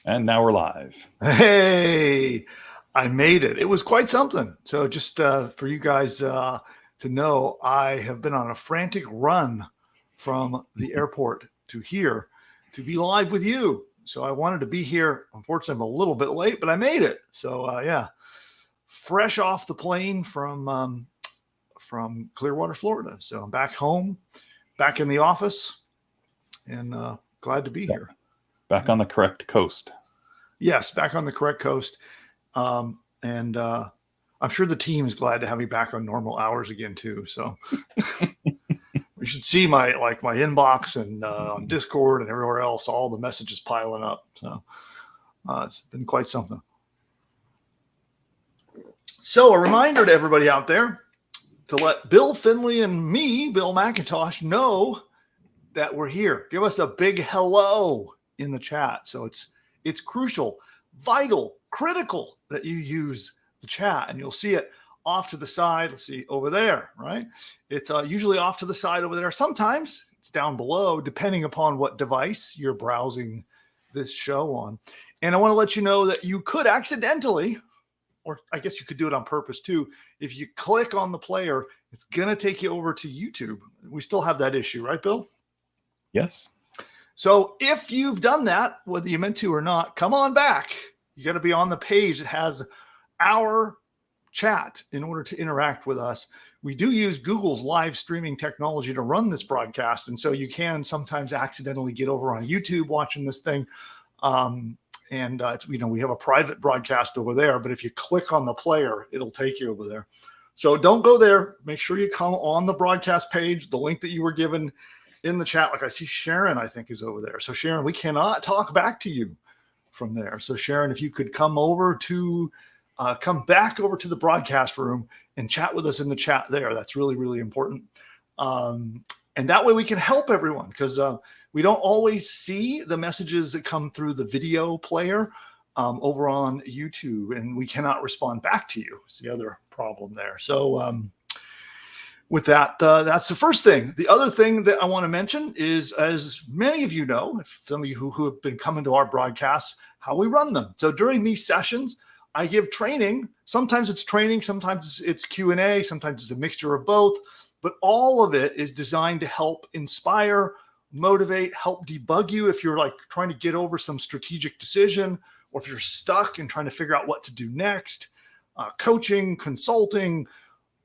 And now we're live. Hey, I made it. It was quite something. So just for you guys to know, I have been on a frantic run from the airport to here to be live with you. So I wanted to be here. Unfortunately, I'm a little bit late, but I made it. So yeah, fresh off the plane from Clearwater, Florida. So I'm back home, back in the office, and glad to be here. Back on the correct coast. Yes, back on the correct coast. And I'm sure the team is glad to have me back on normal hours again too. So you should see my inbox and on Discord and everywhere else, all the messages piling up. So it's been quite something. So a reminder to everybody out there to let Bill Finley and me, Bill McIntosh, know that we're here. Give us a big hello in the chat. So it's crucial, vital, critical that you use the chat, and you'll see it off to the side. Let's see over there, right? It's usually off to the side over there. Sometimes it's down below, depending upon what device you're browsing this show on. And I want to let you know that you could accidentally, or I guess you could do it on purpose too. If you click on the player, it's going to take you over to YouTube. We still have that issue, right, Bill? Yes. So if you've done that, whether you meant to or not, come on back. You got to be on the page that has our chat in order to interact with us. We do use Google's live streaming technology to run this broadcast. And so you can sometimes accidentally get over on YouTube watching this thing. We have a private broadcast over there, but if you click on the player, it'll take you over there. So don't go there. Make sure you come on the broadcast page, the link that you were given in the chat. Like I see Sharon, I think, is over there. So Sharon, we cannot talk back to you from there. So Sharon, if you could come back over to the broadcast room and chat with us in the chat there, that's really, really important. And that way we can help everyone, because we don't always see the messages that come through the video player over on YouTube, and we cannot respond back to you. It's the other problem there. So with that, that's the first thing. The other thing that I want to mention is, as many of you know, some of you who have been coming to our broadcasts, how we run them. So during these sessions, I give training. Sometimes it's training, sometimes it's Q&A, sometimes it's a mixture of both, but all of it is designed to help inspire, motivate, help debug you if you're like trying to get over some strategic decision, or if you're stuck and trying to figure out what to do next. Coaching, consulting,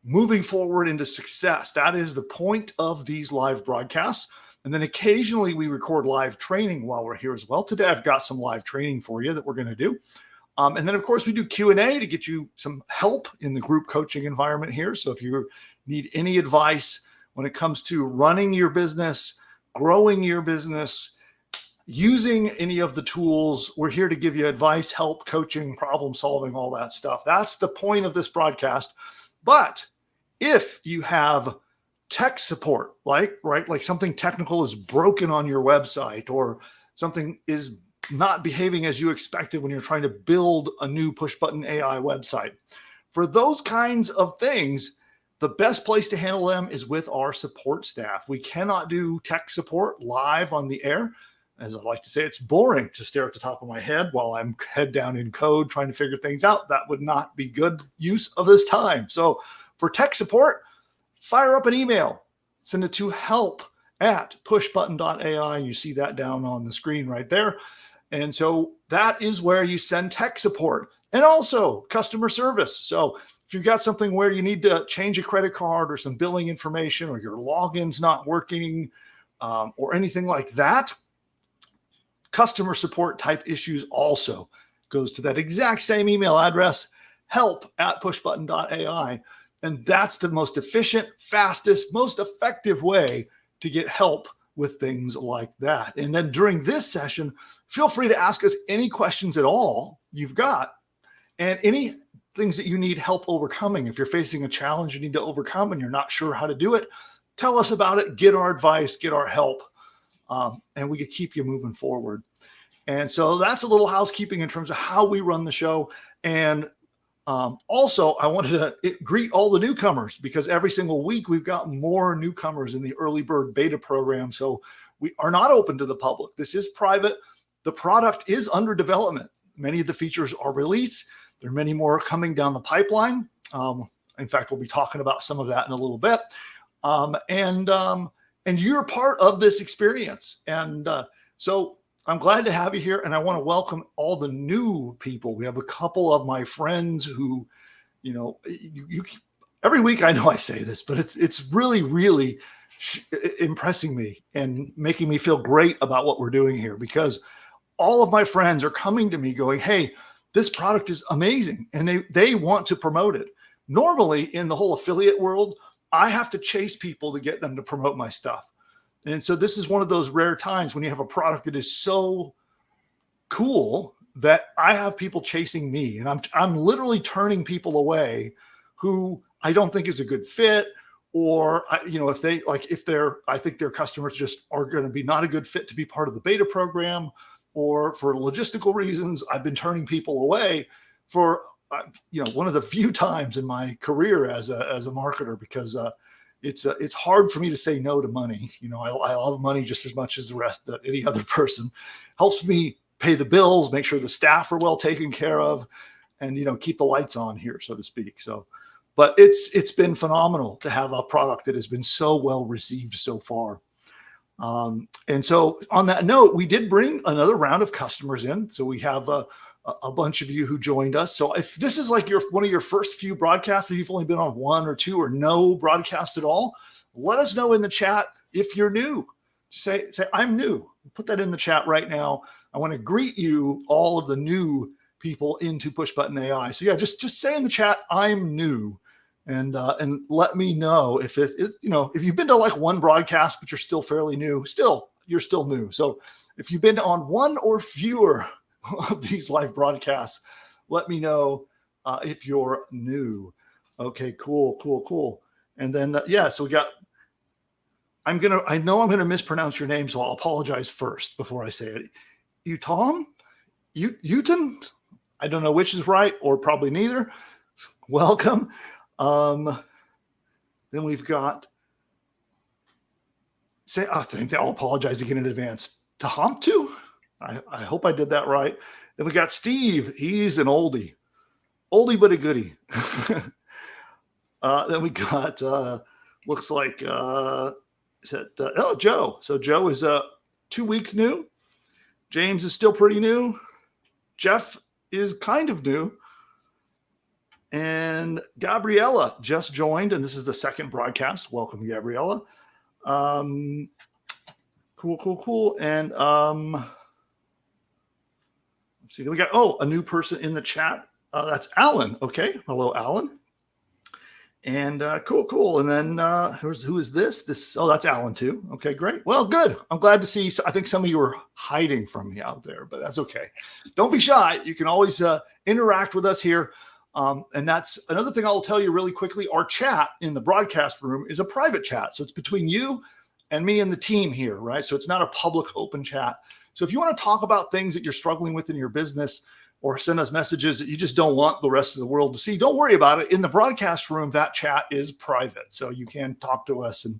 moving forward into success. That is the point of these live broadcasts. And then occasionally we record live training while we're here as well. Today, I've got some live training for you that we're going to do. And then, of course, we do Q&A to get you some help in the group coaching environment here. So if you need any advice when it comes to running your business, growing your business, using any of the tools, we're here to give you advice, help, coaching, problem solving, all that stuff. That's the point of this broadcast. But if you have tech support, like something technical is broken on your website, or something is not behaving as you expected when you're trying to build a new push button AI website, for those kinds of things, the best place to handle them is with our support staff. We cannot do tech support live on the air. As I like to say, it's boring to stare at the top of my head while I'm head down in code trying to figure things out. That would not be good use of this time. So for tech support, fire up an email, send it to help@pushbutton.ai. You see that down on the screen right there. And so that is where you send tech support, and also customer service. So if you've got something where you need to change a credit card or some billing information, or your login's not working, or anything like that, customer support type issues also goes to that exact same email address, help@pushbutton.ai. And that's the most efficient, fastest, most effective way to get help with things like that. And then during this session, feel free to ask us any questions at all you've got, and any things that you need help overcoming. If you're facing a challenge you need to overcome and you're not sure how to do it, tell us about it, get our advice, get our help, and we can keep you moving forward. And so that's a little housekeeping in terms of how we run the show. And also, I wanted to greet all the newcomers, because every single week we've got more newcomers in the early bird beta program. So we are not open to the public. This is private. the product is under development. Many of the features are released. There are many more coming down the pipeline. In fact, we'll be talking about some of that in a little bit. And you're part of this experience. And so I'm glad to have you here. And I want to welcome all the new people. We have a couple of my friends who, every week I know I say this, but it's really, really impressing me and making me feel great about what we're doing here, because all of my friends are coming to me going, hey, this product is amazing. And they want to promote it. Normally in the whole affiliate world, I have to chase people to get them to promote my stuff. And so this is one of those rare times when you have a product that is so cool that I have people chasing me, and I'm literally turning people away who I don't think is a good fit, or I think their customers just are going to be not a good fit to be part of the beta program, or for logistical reasons, I've been turning people away for one of the few times in my career as a marketer, because it's hard for me to say no to money. I love money just as much as the rest of any other person. Helps me pay the bills, make sure the staff are well taken care of, and keep the lights on here, so to speak. So, but it's been phenomenal to have a product that has been so well received so far. And so on that note, we did bring another round of customers in. So we have a bunch of you who joined us. So if this is like one of your first few broadcasts, if you've only been on one or two or no broadcast at all, let us know in the chat if you're new. Say I'm new. Put that in the chat right now. I want to greet you, all of the new people into Push Button AI. So yeah, just say in the chat, I'm new, and let me know if if you've been to like one broadcast but you're still fairly new. You're still new. So if you've been on one or fewer of these live broadcasts, let me know if you're new. Okay, cool. And then so we got. I know I'm gonna mispronounce your name, so I'll apologize first before I say it. Uton? I don't know which is right, or probably neither. Welcome. Then we've got. I'll apologize again in advance. Tahamtu? I hope I did that right. Then we got Steve. He's an oldie but a goodie. Then we got looks like Joe. So Joe is 2 weeks new. James is still pretty new. Jeff is kind of new. And Gabriella just joined, and this is the second broadcast. Welcome, Gabriella. Cool. And let's see. Then we got a new person in the chat. That's Alan. Okay, hello, Alan. And cool. And then who is this? That's Alan too. Okay, great. Well, good. I'm glad to see. I think some of you are hiding from me out there, but that's okay. Don't be shy. You can always interact with us here. And that's another thing I'll tell you really quickly. Our chat in the broadcast room is a private chat. So it's between you and me and the team here, right? So it's not a public open chat. So if you want to talk about things that you're struggling with in your business, or send us messages that you just don't want the rest of the world to see, don't worry about it. In the broadcast room, that chat is private. So you can talk to us, and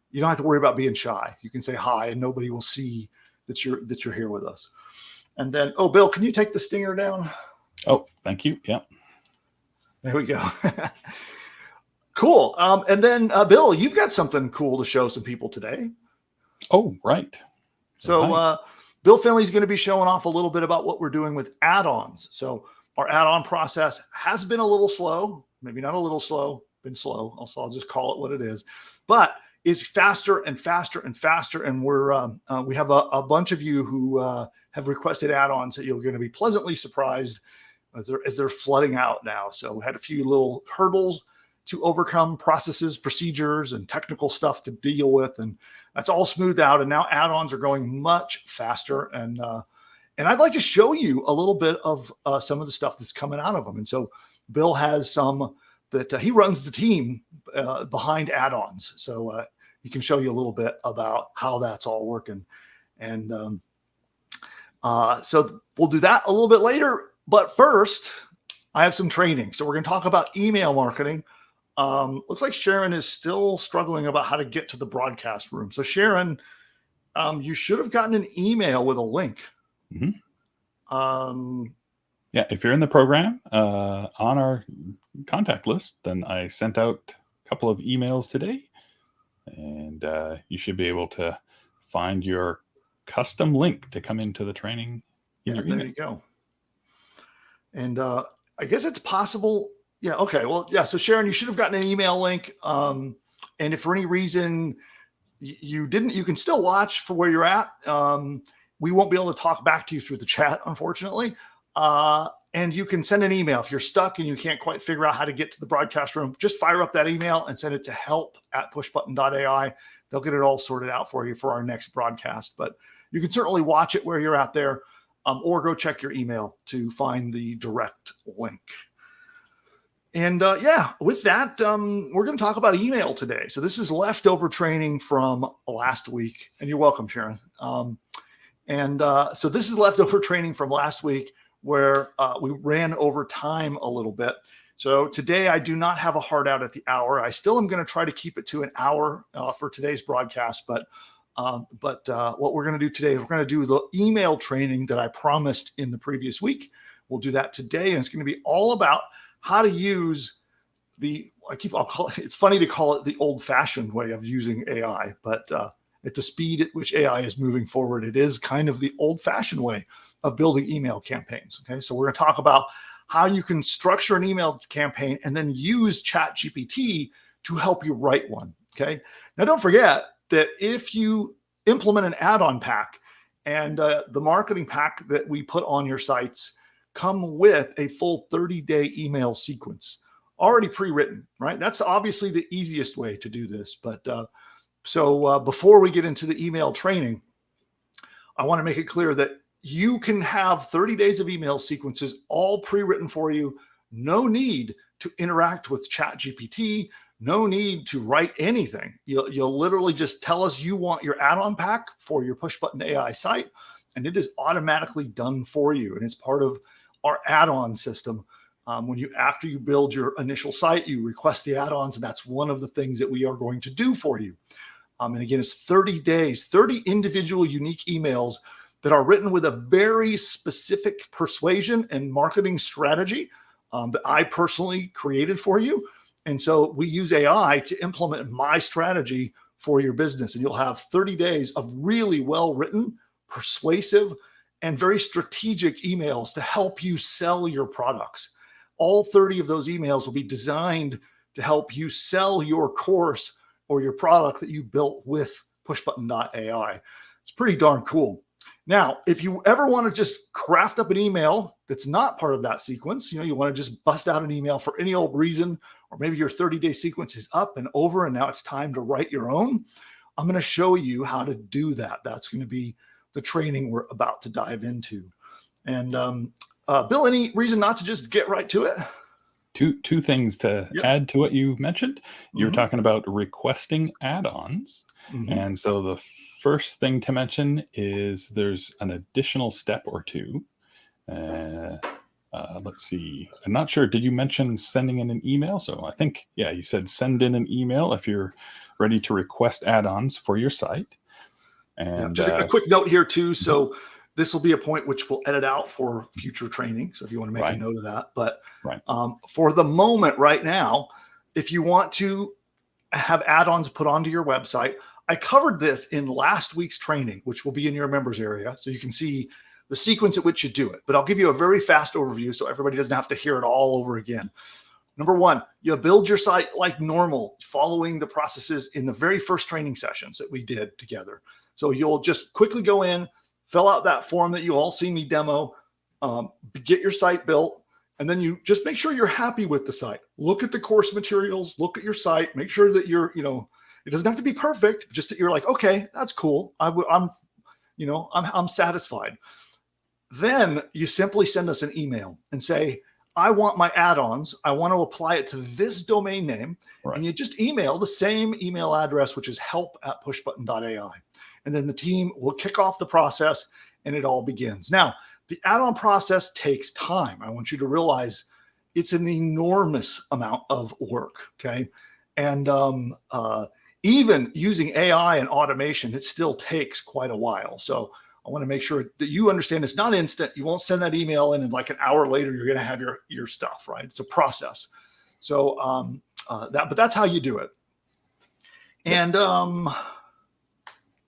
you don't have to worry about being shy. You can say hi and nobody will see that you're here with us. And then, Bill, can you take the stinger down? Oh, thank you. Yeah. There we go. Cool. And then, Bill, you've got something cool to show some people today. Oh, right. So, Bill Finley is going to be showing off a little bit about what we're doing with add-ons. So our add-on process has been a little slow, maybe not a little slow, been slow. I'll just call it what it is, but is faster and faster and faster. And we have a bunch of you who have requested add-ons that you're going to be pleasantly surprised as they're flooding out now. So we had a few little hurdles to overcome, processes, procedures, and technical stuff to deal with, and that's all smoothed out. And now add-ons are going much faster. And I'd like to show you a little bit of some of the stuff that's coming out of them. And so Bill has some that he runs the team behind add-ons. So he can show you a little bit about how that's all working. And so we'll do that a little bit later. But first, I have some training. So we're going to talk about email marketing. Looks like Sharon is still struggling about how to get to the broadcast room. So Sharon, you should have gotten an email with a link. Mhm. Um, Yeah, if you're in the program on our contact list, then I sent out a couple of emails today, and you should be able to find your custom link to come into the training in yeah, your there email. you go. And I guess it's possible. Yeah. Okay. Well, yeah. So Sharon, you should have gotten an email link. And if for any reason you didn't, you can still watch for where you're at. We won't be able to talk back to you through the chat, unfortunately. And you can send an email if you're stuck and you can't quite figure out how to get to the broadcast room. Just fire up that email and send it to help@pushbutton.ai. They'll get it all sorted out for you for our next broadcast. But you can certainly watch it where you're at there, or go check your email to find the direct link. And yeah, with that, we're going to talk about email today. So this is leftover training from last week, and you're welcome, Sharon. So this is leftover training from last week where we ran over time a little bit. So today I do not have a hard out at the hour. I still am going to try to keep it to an hour for today's broadcast, but what we're going to do today is we're going to do the email training that I promised in the previous week. We'll do that today, and it's going to be all about how to use it's funny to call it the old-fashioned way of using AI, but at the speed at which AI is moving forward, it is kind of the old-fashioned way of building email campaigns. Okay, so we're going to talk about how you can structure an email campaign and then use ChatGPT to help you write one. Okay, now don't forget that if you implement an add-on pack and the marketing pack that we put on your sites come with a full 30-day email sequence already pre-written, right? That's obviously the easiest way to do this. But before we get into the email training, I want to make it clear that you can have 30 days of email sequences all pre-written for you. No need to interact with ChatGPT. No need to write anything. You'll literally just tell us you want your add-on pack for your push button AI site, and it is automatically done for you. And it's part of our add-on system. After you build your initial site, you request the add-ons, and that's one of the things that we are going to do for you. And again, it's 30 days, 30 individual unique emails that are written with a very specific persuasion and marketing strategy that I personally created for you. And so we use AI to implement my strategy for your business. And you'll have 30 days of really well-written, persuasive, and very strategic emails to help you sell your products. All 30 of those emails will be designed to help you sell your course or your product that you built with pushbutton.ai. It's pretty darn cool. Now, if you ever want to just craft up an email that's not part of that sequence, you want to just bust out an email for any old reason, or maybe your 30-day sequence is up and over and now it's time to write your own, I'm going to show you how to do that. That's going to be the training we're about to dive into. And Bill, any reason not to just get right to it? Two things to add to what you mentioned. You're talking about requesting add-ons. And so the first thing to mention is there's an additional step or two. Let's see. I'm not sure. Did you mention sending in an email? So I think, you said send in an email if you're ready to request add-ons for your site. And just a quick note here too. So this will be a point which we'll edit out for future training. So if you want to make a note of that, but for the moment right now, if you want to have add-ons put onto your website, I covered this in last week's training, which will be in your members area. So you can see the sequence at which you do it, but I'll give you a very fast overview so everybody doesn't have to hear it all over again. Number one, you build your site like normal, following the processes in the very first training sessions that we did together. So you'll just quickly go in, fill out that form that you all see me demo, get your site built, and then you just make sure you're happy with the site. Look at the course materials, look at your site, make sure that you're, it doesn't have to be perfect, just that you're like, okay, that's cool. I'm satisfied. Then you simply send us an email and say, I want my add-ons. I want to apply it to this domain name. And you just email the same email address, which is help@pushbutton.ai. And then the team will kick off the process and it all begins. Now, the add-on process takes time. I want you to realize it's an enormous amount of work, okay? And even using AI and automation, it still takes quite a while. So I want to make sure that you understand it's not instant. You won't send that email in and like an hour later, you're going to have your stuff, right? It's a process. So but that's how you do it. And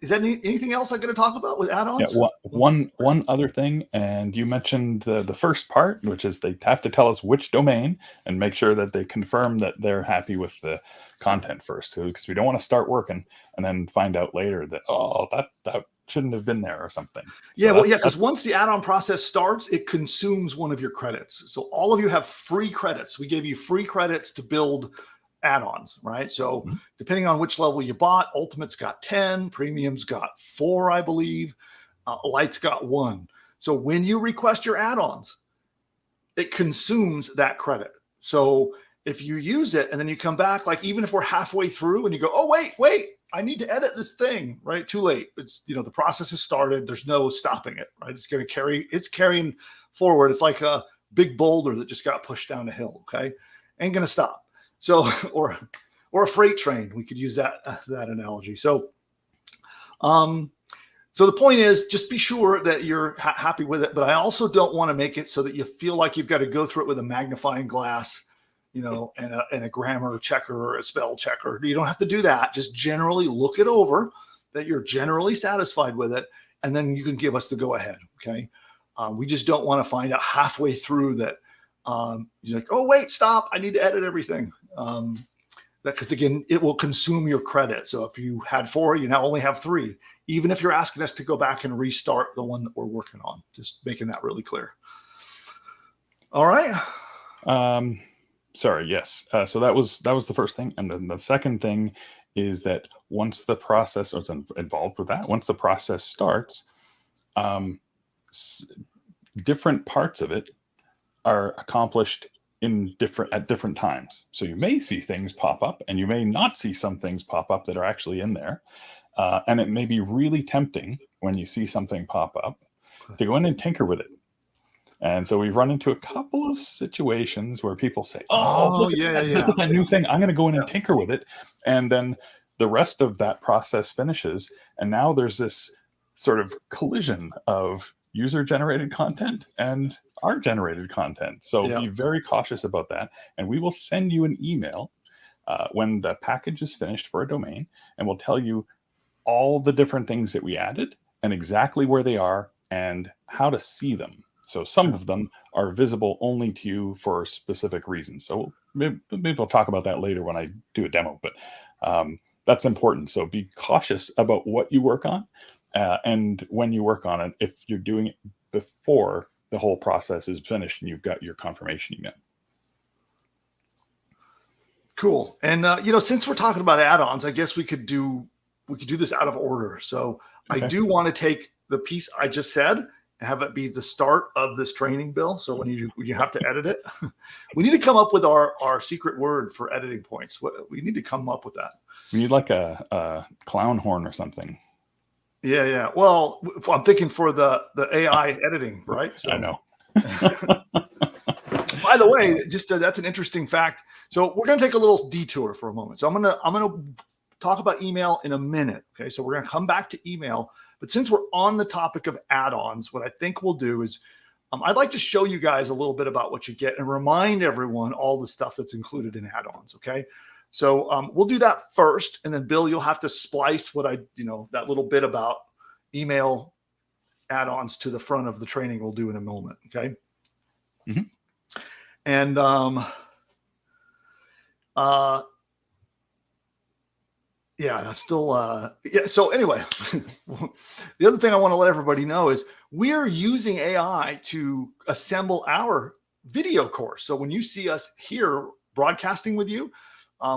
is that anything else I'm going to talk about with add-ons? Yeah, one other thing, and you mentioned the first part, which is they have to tell us which domain and make sure that they confirm that they're happy with the content first, because we don't want to start working and then find out later that, oh, that shouldn't have been there or something. Yeah, well, yeah, because once the add-on process starts, it consumes one of your credits. So all of you have free credits. We gave you free credits to build add-ons, right? So depending on which level you bought, Ultimate's got 10, Premium's got 4, I believe, Lite's got 1. So when you request your add-ons, it consumes that credit. So if you use it and then you come back, like even if we're halfway through and you go, oh, wait, I need to edit this thing, right? Too late. It's, the process has started. There's no stopping it, right? It's carrying forward. It's like a big boulder that just got pushed down a hill. Okay. Ain't going to stop. So, or a freight train, we could use that analogy. So, so the point is just be sure that you're happy with it, but I also don't want to make it so that you feel like you've got to go through it with a magnifying glass, and a grammar checker or a spell checker. You don't have to do that. Just generally look it over, that you're generally satisfied with it, and then you can give us the go ahead. Okay. We just don't want to find out halfway through that you're like, oh, wait, stop. I need to edit everything. Because again, it will consume your credit. So if you had 4, you now only have 3, even if you're asking us to go back and restart the one that we're working on. Just making that really clear. All right. Sorry. Yes. So that was the first thing. And then the second thing is that once the process is involved with that, once the process starts, different parts of it are accomplished at different times. So you may see things pop up and you may not see some things pop up that are actually in there. And it may be really tempting when you see something pop up to go in and tinker with it. And so we've run into a couple of situations where people say, look at that new thing. I'm going to go in and tinker with it. And then the rest of that process finishes. And now there's this sort of collision of user-generated content and our generated content. So be very cautious about that. And we will send you an email when the package is finished for a domain, and we'll tell you all the different things that we added and exactly where they are and how to see them. So some of them are visible only to you for specific reasons. So maybe we'll talk about that later when I do a demo, but that's important. So be cautious about what you work on and when you work on it, if you're doing it before the whole process is finished and you've got your confirmation email. Cool. And, since we're talking about add-ons, I guess we could do this out of order. So okay. I do want to take the piece I just said and have it be the start of this training, Bill. So when you have to edit it, we need to come up with our secret word for editing points. We need to come up with that. We need like a clown horn or something. Yeah. Well, I'm thinking for the AI editing, right? So, I know. By the way, just that's an interesting fact. So we're going to take a little detour for a moment. So I'm going to talk about email in a minute. Okay. So we're going to come back to email. But since we're on the topic of add-ons, what I think we'll do is I'd like to show you guys a little bit about what you get and remind everyone all the stuff that's included in add-ons. Okay. So we'll do that first. And then Bill, you'll have to splice that little bit about email add-ons to the front of the training we'll do in a moment. Okay. Mm-hmm. And that's still so anyway, the other thing I want to let everybody know is we're using AI to assemble our video course. So when you see us here broadcasting with you,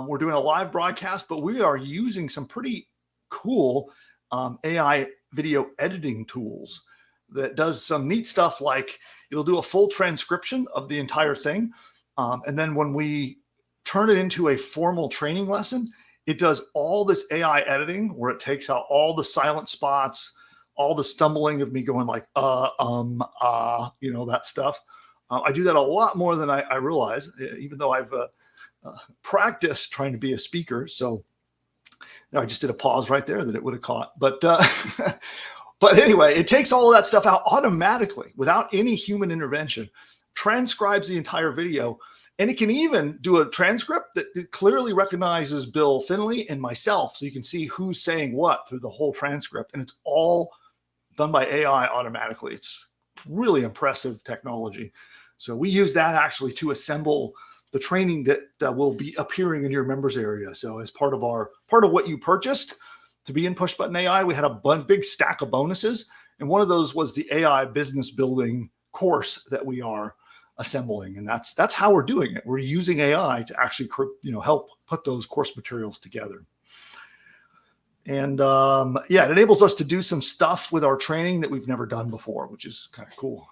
we're doing a live broadcast, but we are using some pretty cool AI video editing tools that does some neat stuff, like it'll do a full transcription of the entire thing. And then when we turn it into a formal training lesson, it does all this AI editing where it takes out all the silent spots, all the stumbling of me going like, that stuff. I do that a lot more than I realize, even though I've practiced trying to be a speaker. So I just did a pause right there that it would have caught. But But anyway, it takes all of that stuff out automatically without any human intervention, transcribes the entire video, and it can even do a transcript that clearly recognizes Bill Finley and myself. So you can see who's saying what through the whole transcript. And it's all done by AI automatically. It's really impressive technology. So we use that actually to assemble the training that will be appearing in your members area. So as part of what you purchased to be in Push Button AI, we had a big stack of bonuses. And one of those was the AI business building course that we are assembling. And that's how we're doing it. We're using AI to actually, help put those course materials together. And it enables us to do some stuff with our training that we've never done before, which is kind of cool.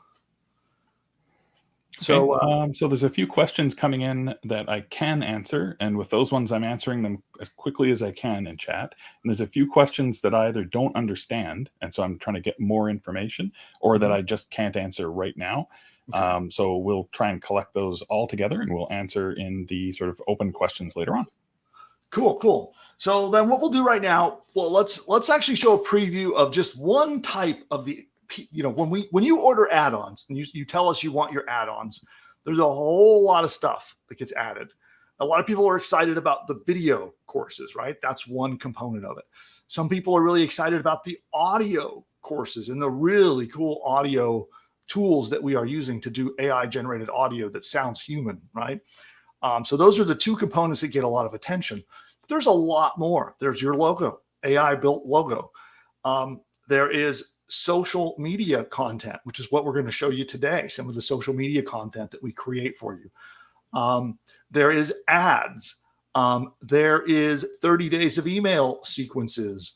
So, so there's a few questions coming in that I can answer, and with those ones, I'm answering them as quickly as I can in chat. And there's a few questions that I either don't understand, and so I'm trying to get more information, or that I just can't answer right now. Okay. So we'll try and collect those all together, and we'll answer in the sort of open questions later on. Cool. So then, what we'll do right now, well, let's actually show a preview of just one type of the. When you order add-ons and you tell us you want your add-ons, there's a whole lot of stuff that gets added. A lot of people are excited about the video courses, right? That's one component of it. Some people are really excited about the audio courses and the really cool audio tools that we are using to do AI-generated audio that sounds human, right? So those are the two components that get a lot of attention. But there's a lot more. There's your logo, AI-built logo. There is social media content, which is what we're going to show you today, some of the social media content that we create for you. There is ads. There is 30 days of email sequences.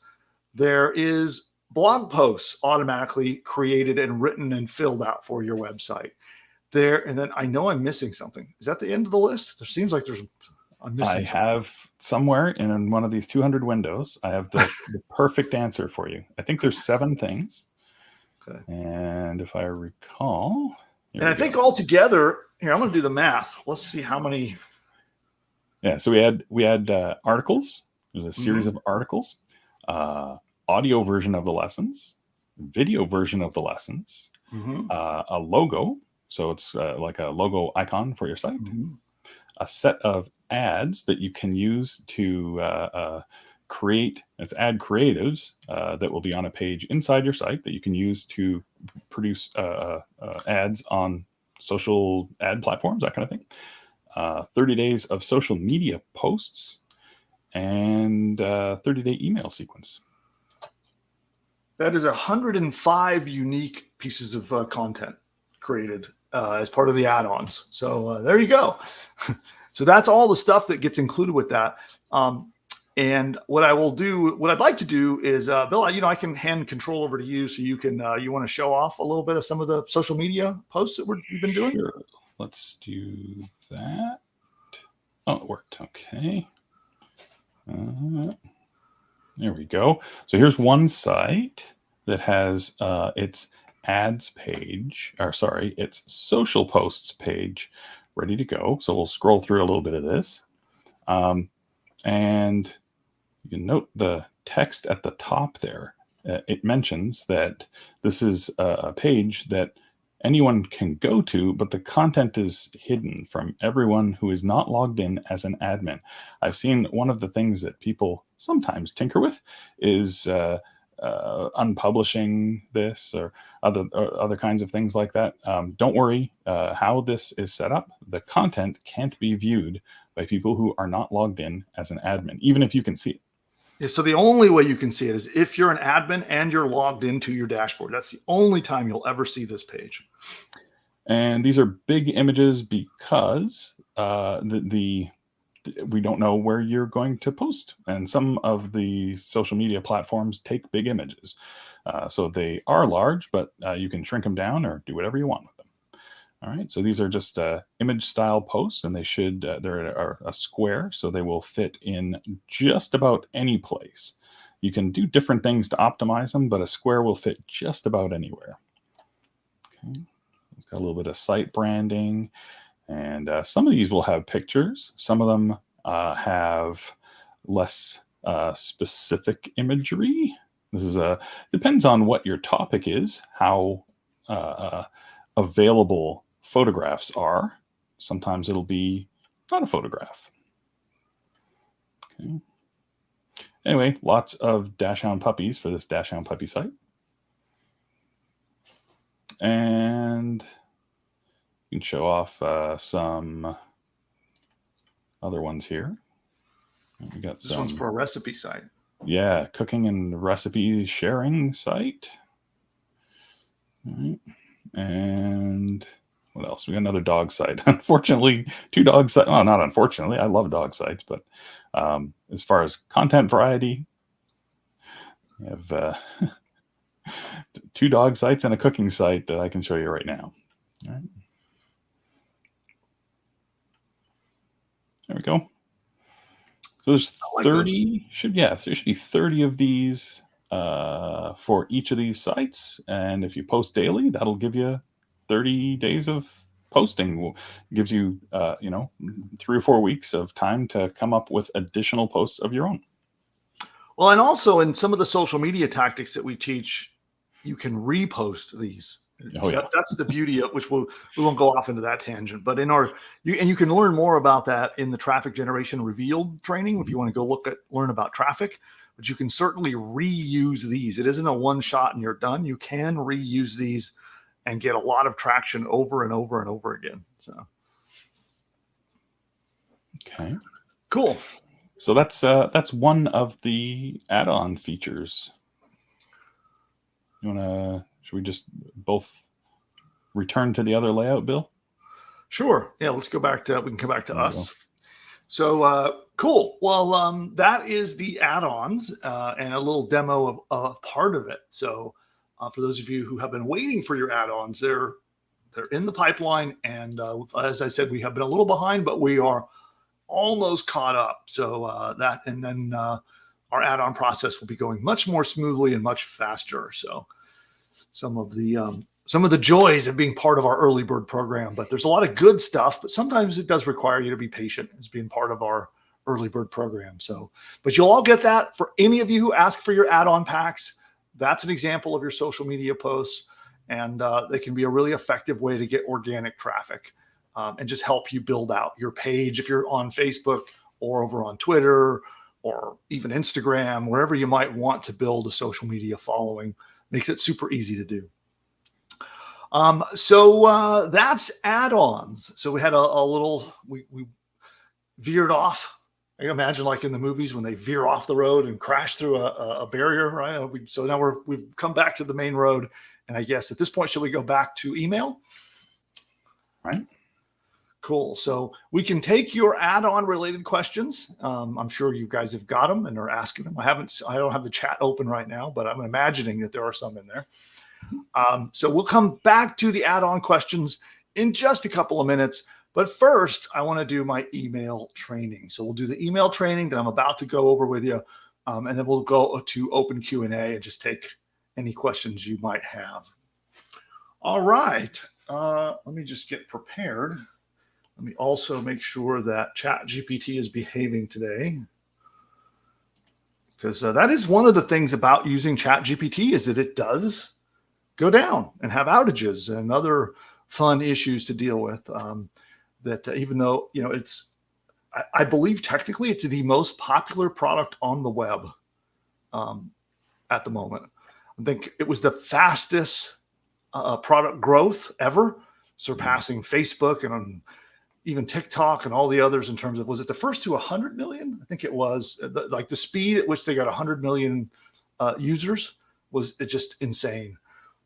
There is blog posts automatically created and written and filled out for your website. And then I know I'm missing something. Is that the end of the list? There seems like I'm missing something. Have somewhere in one of these 200 windows, I have the perfect answer for you. I think there's 7 things. Okay. And if I recall, and I think altogether, here, I'm going to do the math. Let's see how many. Yeah. So we had articles. There's a series of articles, audio version of the lessons, video version of the lessons, a logo. So it's like a logo icon for your site, a set of ads that you can use to create. It's ad creatives that will be on a page inside your site that you can use to produce ads on social ad platforms, that kind of thing. 30 days of social media posts and 30-day email sequence. That is 105 unique pieces of content created as part of the add-ons. So there you go. So that's all the stuff that gets included with that. And what I'd like to do is, Bill, I can hand control over to you, so you can, you want to show off a little bit of some of the social media posts that you've been doing? Sure. Let's do that. Oh, it worked. Okay. There we go. So here's one site that has its ads page, its social posts page ready to go. So we'll scroll through a little bit of this. And you can note the text at the top there. It mentions that this is a page that anyone can go to, but the content is hidden from everyone who is not logged in as an admin. I've seen one of the things that people sometimes tinker with is unpublishing this or other kinds of things like that. Don't worry how this is set up. The content can't be viewed by people who are not logged in as an admin, even if you can see it. Yeah, so the only way you can see it is if you're an admin and you're logged into your dashboard. That's the only time you'll ever see this page. And these are big images because we don't know where you're going to post. And some of the social media platforms take big images. So they are large, but you can shrink them down or do whatever you want with them. All right, so these are just image style posts, and they're a square, so they will fit in just about any place. You can do different things to optimize them, but a square will fit just about anywhere. Okay, it's got a little bit of site branding, and some of these will have pictures. Some of them have less specific imagery This is depends on what your topic is, how available photographs are. Sometimes it'll be not a photograph. Okay. Anyway, lots of Dachshund puppies for this Dachshund puppy site. And you can show off some other ones here. We got this one's for a recipe site. Yeah, cooking and recipe sharing site. All right. And what else? We got another dog site. Unfortunately, 2 dog sites. Well, not unfortunately. I love dog sites, but as far as content variety, we have 2 dog sites and a cooking site that I can show you right now. All right. There we go. So there's 30. There should be 30 of these for each of these sites, and if you post daily, that'll give you 30 days of posting. Gives you 3 or 4 weeks of time to come up with additional posts of your own. Well, and also in some of the social media tactics that we teach, you can repost these. Oh, yeah. That's the beauty of which we won't go off into that tangent. But you can learn more about that in the traffic generation revealed training if you want to go learn about traffic. But you can certainly reuse these. It isn't a one shot and you're done. You can reuse these and get a lot of traction over and over and over again. So, okay, cool. So that's one of the add-on features. Should we just both return to the other layout, Bill? Sure. Yeah, we can come back to us. So cool. Well, that is the add-ons and a little demo of part of it. So for those of you who have been waiting for your add-ons, they're in the pipeline. And as I said, we have been a little behind, but we are almost caught up. So our add-on process will be going much more smoothly and much faster. So some of the joys of being part of our early bird program, but there's a lot of good stuff, but sometimes it does require you to be patient as being part of our early bird program. So, but you'll all get that. For any of you who ask for your add-on packs, that's an example of your social media posts, and they can be a really effective way to get organic traffic and just help you build out your page if you're on Facebook or over on Twitter or even Instagram, wherever you might want to build a social media following. Makes it super easy to do. So that's add-ons. So we had we veered off. I can imagine like in the movies when they veer off the road and crash through a barrier, right? So now we've come back to the main road. And I guess at this point, should we go back to email? Right. Cool. So we can take your add-on related questions. I'm sure you guys have got them and are asking them. I don't have the chat open right now, but I'm imagining that there are some in there. So we'll come back to the add-on questions in just a couple of minutes. But first, I want to do my email training. So we'll do the email training that I'm about to go over with you. And then we'll go to open Q&A and just take any questions you might have. All right. Let me just get prepared. Let me also make sure that ChatGPT is behaving today, because that is one of the things about using ChatGPT is that it does go down and have outages and other fun issues to deal with. That even though, I believe technically it's the most popular product on the web at the moment. I think it was the fastest product growth ever, surpassing Facebook and even TikTok and all the others in terms of, was it the first to 100 million? I think it was. Like the speed at which they got 100 million users was just insane.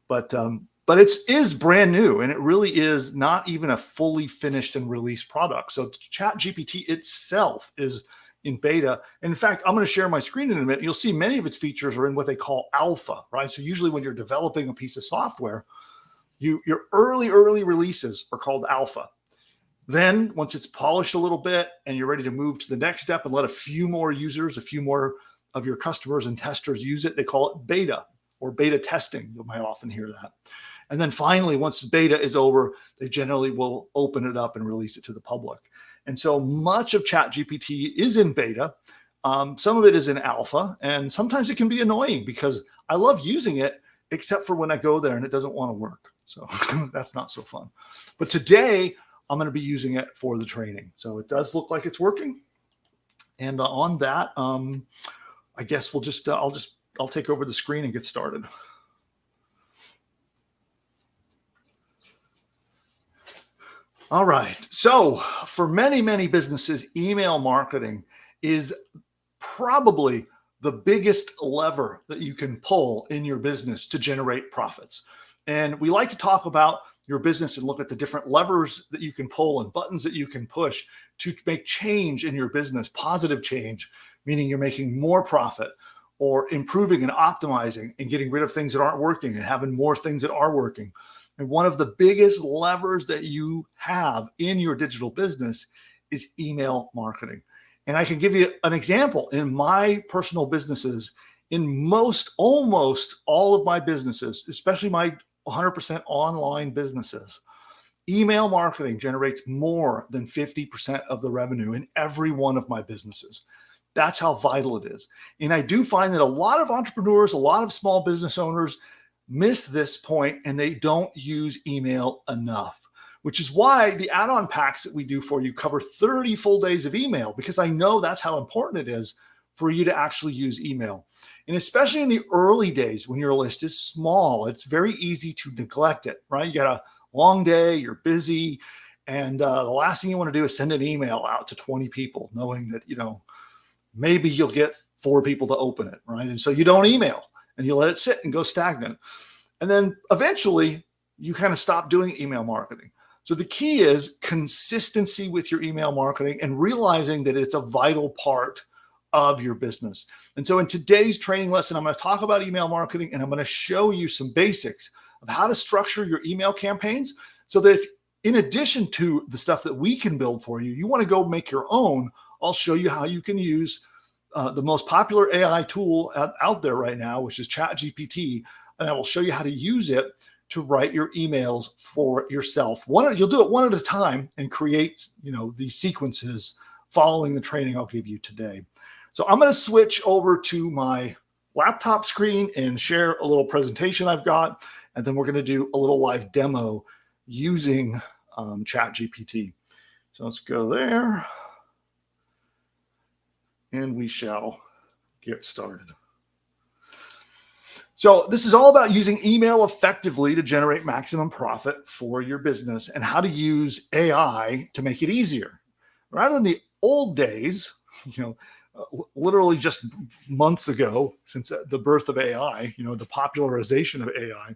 But it is brand new, and it really is not even a fully finished and released product. So ChatGPT itself is in beta. And in fact, I'm going to share my screen in a minute. You'll see many of its features are in what they call alpha, right? So usually when you're developing a piece of software, your early releases are called alpha. Then once it's polished a little bit and you're ready to move to the next step and let a few more users, a few more of your customers and testers use it, they call it beta or beta testing. You might often hear that. And then finally, once beta is over, they generally will open it up and release it to the public. And so much of ChatGPT is in beta. Some of it is in alpha, and sometimes it can be annoying because I love using it, except for when I go there and it doesn't want to work. So that's not so fun. But today I'm going to be using it for the training. So it does look like it's working. And on that, I guess we'll just, I'll take over the screen and get started. All right. So for many, many businesses, email marketing is probably the biggest lever that you can pull in your business to generate profits. And we like to talk about your business and look at the different levers that you can pull and buttons that you can push to make change in your business, positive change, meaning you're making more profit or improving and optimizing and getting rid of things that aren't working and having more things that are working. And one of the biggest levers that you have in your digital business is email marketing. And I can give you an example in my personal businesses. In almost all of my businesses, especially my 100% online businesses, email marketing generates more than 50% of the revenue in every one of my businesses. That's how vital it is. And I do find that a lot of entrepreneurs, a lot of small business owners miss this point and they don't use email enough, which is why the add-on packs that we do for you cover 30 full days of email, because I know that's how important it is for you to actually use email. And especially in the early days when your list is small, it's very easy to neglect it, right? You got a long day, you're busy, and the last thing you want to do is send an email out to 20 people knowing that, maybe you'll get 4 people to open it, right? And so you don't email and you let it sit and go stagnant. And then eventually you kind of stop doing email marketing. So the key is consistency with your email marketing and realizing that it's a vital part of your business. And so in today's training lesson, I'm going to talk about email marketing and I'm going to show you some basics of how to structure your email campaigns so that if, in addition to the stuff that we can build for you, you want to go make your own, I'll show you how you can use the most popular AI tool out there right now, which is ChatGPT, and I will show you how to use it to write your emails for yourself. You'll do it one at a time and create, these sequences following the training I'll give you today. So I'm going to switch over to my laptop screen and share a little presentation I've got, and then we're going to do a little live demo using ChatGPT. So let's go there. And we shall get started. So this is all about using email effectively to generate maximum profit for your business and how to use AI to make it easier. Rather than the old days, literally just months ago, since the birth of AI, the popularization of AI,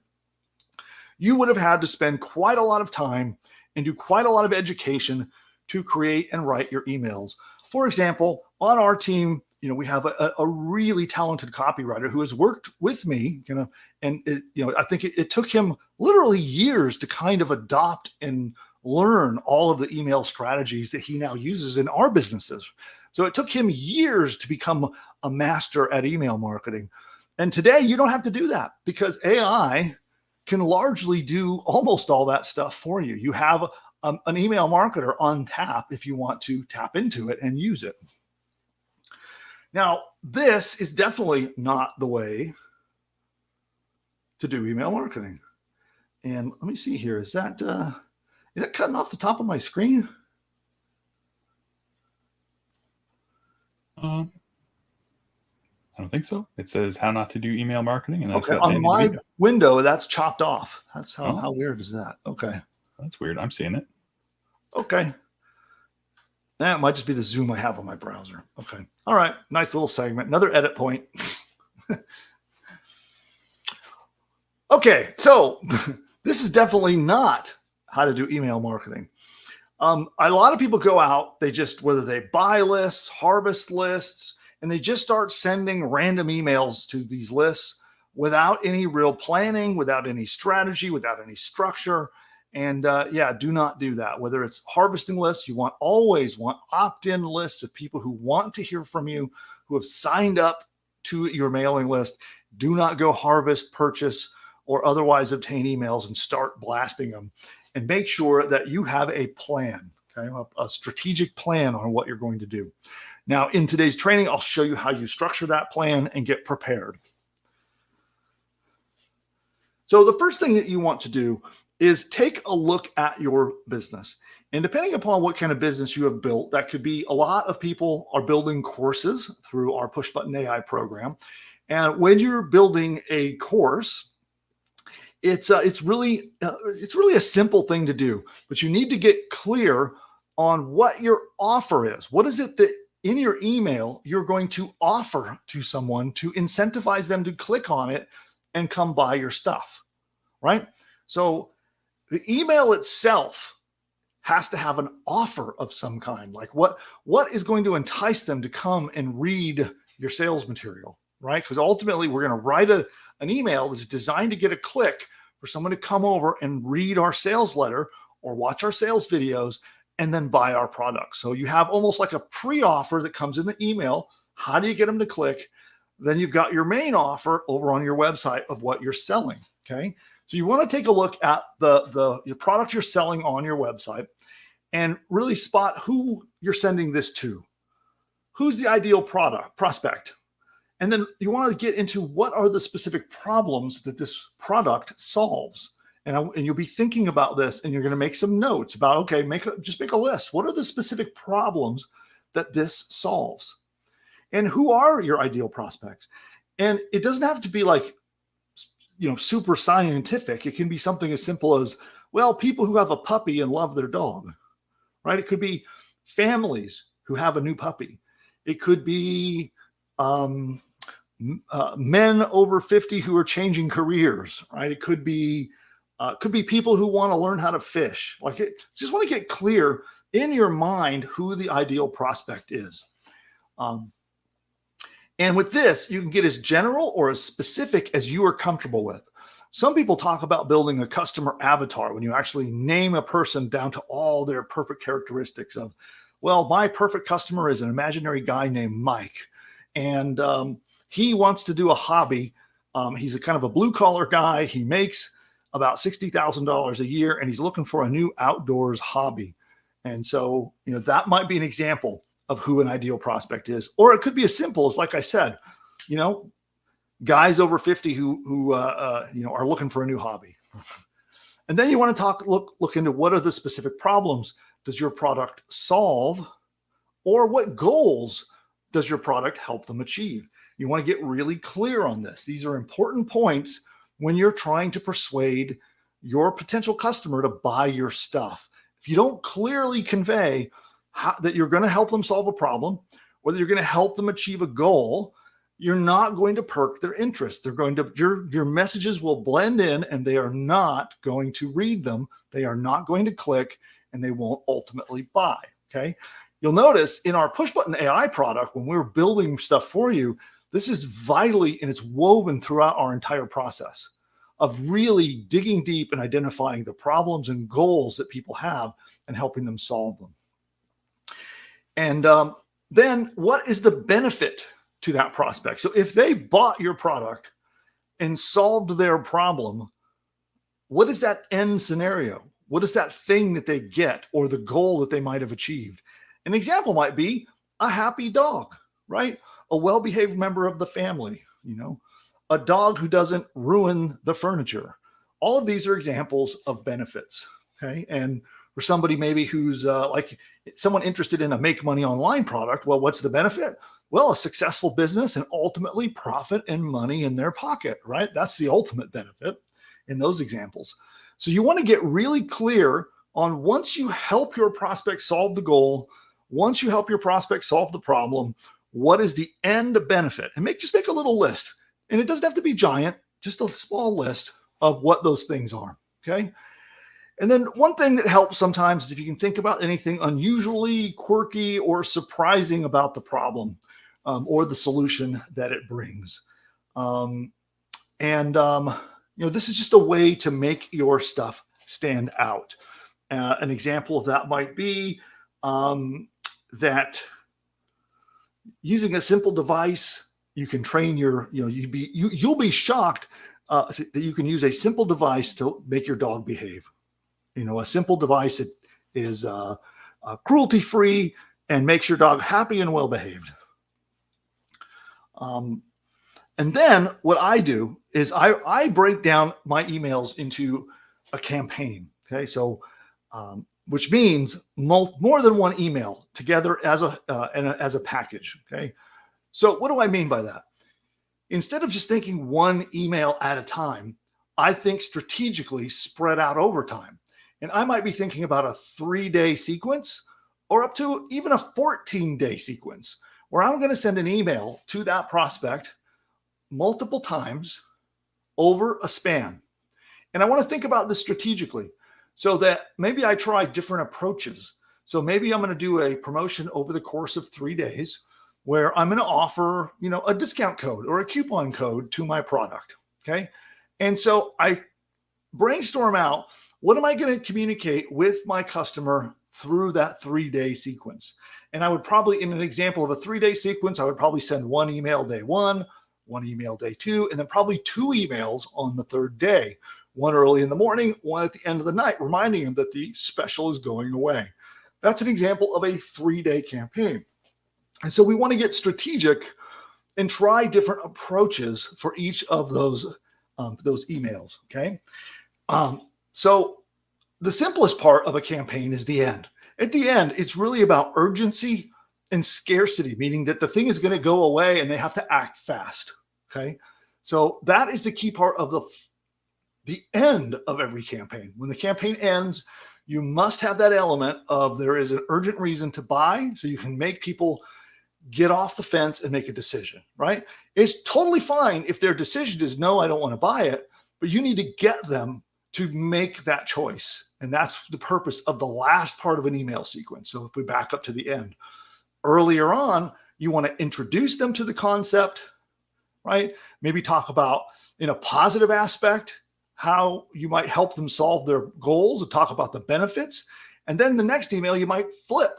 you would have had to spend quite a lot of time and do quite a lot of education to create and write your emails. For example, on our team, we have a really talented copywriter who has worked with me, and I think it took him literally years to kind of adopt and learn all of the email strategies that he now uses in our businesses. So it took him years to become a master at email marketing. And today you don't have to do that because AI can largely do almost all that stuff for you. You have an email marketer on tap if you want to tap into it and use it. Now, this is definitely not the way to do email marketing. And let me see here. Is that cutting off the top of my screen? I don't think so. It says how not to do email marketing. And okay, on my window, that's chopped off. That's how weird is that? Okay. That's weird. I'm seeing it. Okay. That might just be the zoom I have on my browser. Okay. All right. Nice little segment. Another edit point. Okay. So this is definitely not how to do email marketing. A lot of people go out, whether they buy lists, harvest lists, and they just start sending random emails to these lists without any real planning, without any strategy, without any structure. And do not do that. Whether it's harvesting lists, you always want opt-in lists of people who want to hear from you, who have signed up to your mailing list. Do not go harvest, purchase, or otherwise obtain emails and start blasting them. And make sure that you have a plan, okay? A strategic plan on what you're going to do. Now, in today's training, I'll show you how you structure that plan and get prepared. So the first thing that you want to do is take a look at your business. And depending upon what kind of business you have built, that could be a lot of people are building courses through our Push Button AI program. And when you're building a course, it's really a simple thing to do, but you need to get clear on what your offer is. What is it that in your email you're going to offer to someone to incentivize them to click on it and come buy your stuff, right? So the email itself has to have an offer of some kind. Like what is going to entice them to come and read your sales material, right? Because ultimately we're going to write an email that's designed to get a click for someone to come over and read our sales letter or watch our sales videos and then buy our products. So you have almost like a pre-offer that comes in the email. How do you get them to click? Then you've got your main offer over on your website of what you're selling. Okay. So you want to take a look at the product you're selling on your website and really spot who you're sending this to. Who's the ideal prospect? And then you want to get into what are the specific problems that this product solves. And you'll be thinking about this and you're going to make some notes about, okay, just make a list. What are the specific problems that this solves? And who are your ideal prospects? And it doesn't have to be like, super scientific. It can be something as simple as, well, people who have a puppy and love their dog, right? It could be families who have a new puppy. It could be men over 50 who are changing careers, right? It could be people who want to learn how to fish. Just want to get clear in your mind who the ideal prospect is. And with this, you can get as general or as specific as you are comfortable with. Some people talk about building a customer avatar when you actually name a person down to all their perfect characteristics of, well, my perfect customer is an imaginary guy named Mike. And he wants to do a hobby. He's a kind of a blue collar guy. He makes about $60,000 a year and he's looking for a new outdoors hobby. And so, that might be an example of who an ideal prospect is. Or it could be as simple as, like I said, guys over 50 who are looking for a new hobby. And then you want to look into what are the specific problems does your product solve, or what goals does your product help them achieve? You want to get really clear on this. These are important points when you're trying to persuade your potential customer to buy your stuff. If you don't clearly convey that you're going to help them solve a problem, whether you're going to help them achieve a goal, you're not going to perk their interest. Your messages will blend in and they are not going to read them. They are not going to click and they won't ultimately buy. Okay. You'll notice in our Push Button AI product, when we're building stuff for you, this is vitally and it's woven throughout our entire process of really digging deep and identifying the problems and goals that people have and helping them solve them. And then what is the benefit to that prospect? So if they bought your product and solved their problem, what is that end scenario? What is that thing that they get or the goal that they might have achieved? An example might be a happy dog, right? A well-behaved member of the family, a dog who doesn't ruin the furniture. All of these are examples of benefits, okay? And for somebody maybe who's like someone interested in a make money online product, well, what's the benefit? Well, a successful business and ultimately profit and money in their pocket, right? That's the ultimate benefit in those examples. So you want to get really clear on, once you help your prospect solve the goal, once you help your prospect solve the problem, what is the end benefit? And just make a little list. And it doesn't have to be giant, just a small list of what those things are, okay? And then one thing that helps sometimes is if you can think about anything unusually quirky or surprising about the problem or the solution that it brings. This is just a way to make your stuff stand out. An example of that might be that using a simple device, you can train you'll be shocked that you can use a simple device to make your dog behave. A simple device that is cruelty-free and makes your dog happy and well-behaved. And then what I do is I break down my emails into a campaign. Okay. So, which means more than one email together as as a package. Okay. So what do I mean by that? Instead of just thinking one email at a time, I think strategically spread out over time. And I might be thinking about a 3-day sequence or up to even a 14-day sequence where I'm going to send an email to that prospect multiple times over a span. And I want to think about this strategically so that maybe I try different approaches. So maybe I'm going to do a promotion over the course of 3 days where I'm going to offer, a discount code or a coupon code to my product. Okay. And so I brainstorm out, what am I going to communicate with my customer through that 3-day sequence? And I would probably, in an example of a 3-day sequence, I would probably send one email day one email day two, and then probably 2 emails on the 3rd day, one early in the morning, one at the end of the night, reminding them that the special is going away. That's an example of a 3-day campaign. And so we want to get strategic and try different approaches for each of those emails. Okay. So the simplest part of a campaign is the end. At the end, it's really about urgency and scarcity, meaning that the thing is going to go away and they have to act fast. Okay. So that is the key part of the end of every campaign. When the campaign ends, you must have that element of there is an urgent reason to buy so you can make people get off the fence and make a decision, right? It's totally fine if their decision is no, I don't want to buy it, but you need to get them to make that choice. And that's the purpose of the last part of an email sequence. So if we back up to the end, earlier on, you want to introduce them to the concept, right? Maybe talk about, in a positive aspect, how you might help them solve their goals and talk about the benefits. And then the next email, you might flip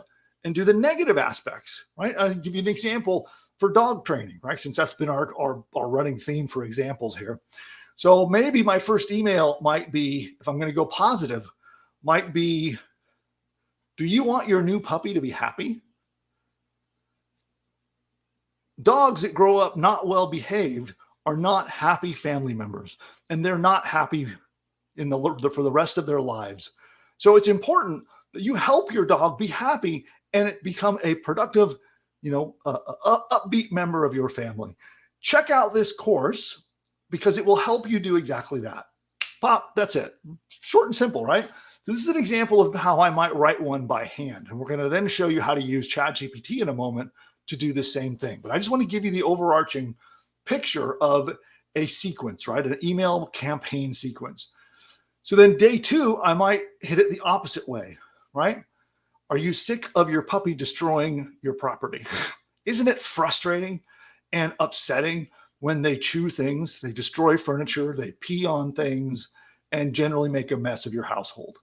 and do the negative aspects, right? I'll give you an example for dog training, right? Since that's been our running theme for examples here. So maybe my first email might be, if I'm going to go positive, might be, do you want your new puppy to be happy? Dogs that grow up not well behaved are not happy family members, and they're not happy for the rest of their lives. So it's important that you help your dog be happy and it become a productive, upbeat member of your family. Check out this course because it will help you do exactly that. Pop, that's it. Short and simple, right? So this is an example of how I might write one by hand. And we're going to then show you how to use ChatGPT in a moment to do the same thing. But I just want to give you the overarching picture of a sequence, right? An email campaign sequence. So then day 2, I might hit it the opposite way, right? Are you sick of your puppy destroying your property? Isn't it frustrating and upsetting when they chew things, they destroy furniture, they pee on things, and generally make a mess of your household?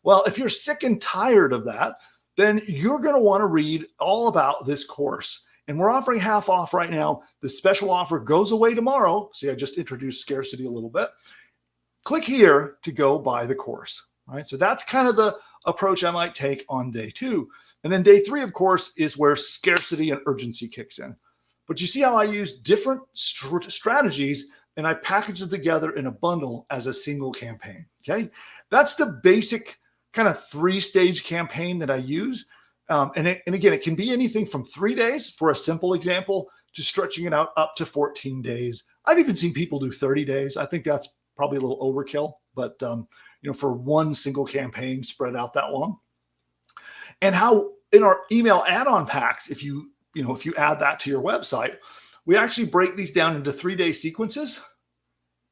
Well, if you're sick and tired of that, then you're going to want to read all about this course. And we're offering half off right now. The special offer goes away tomorrow. See, I just introduced scarcity a little bit. Click here to go buy the course, right? So that's kind of the approach I might take on day 2. And then day 3, of course, is where scarcity and urgency kicks in. But you see how I use different strategies and I package them together in a bundle as a single campaign, okay? That's the basic kind of 3-stage campaign that I use. And again, it can be anything from 3 days for a simple example to stretching it out up to 14 days. I've even seen people do 30 days. I think that's probably a little overkill, but for one single campaign spread out that long. And how in our email add-on packs, if you add that to your website, we actually break these down into 3-day sequences,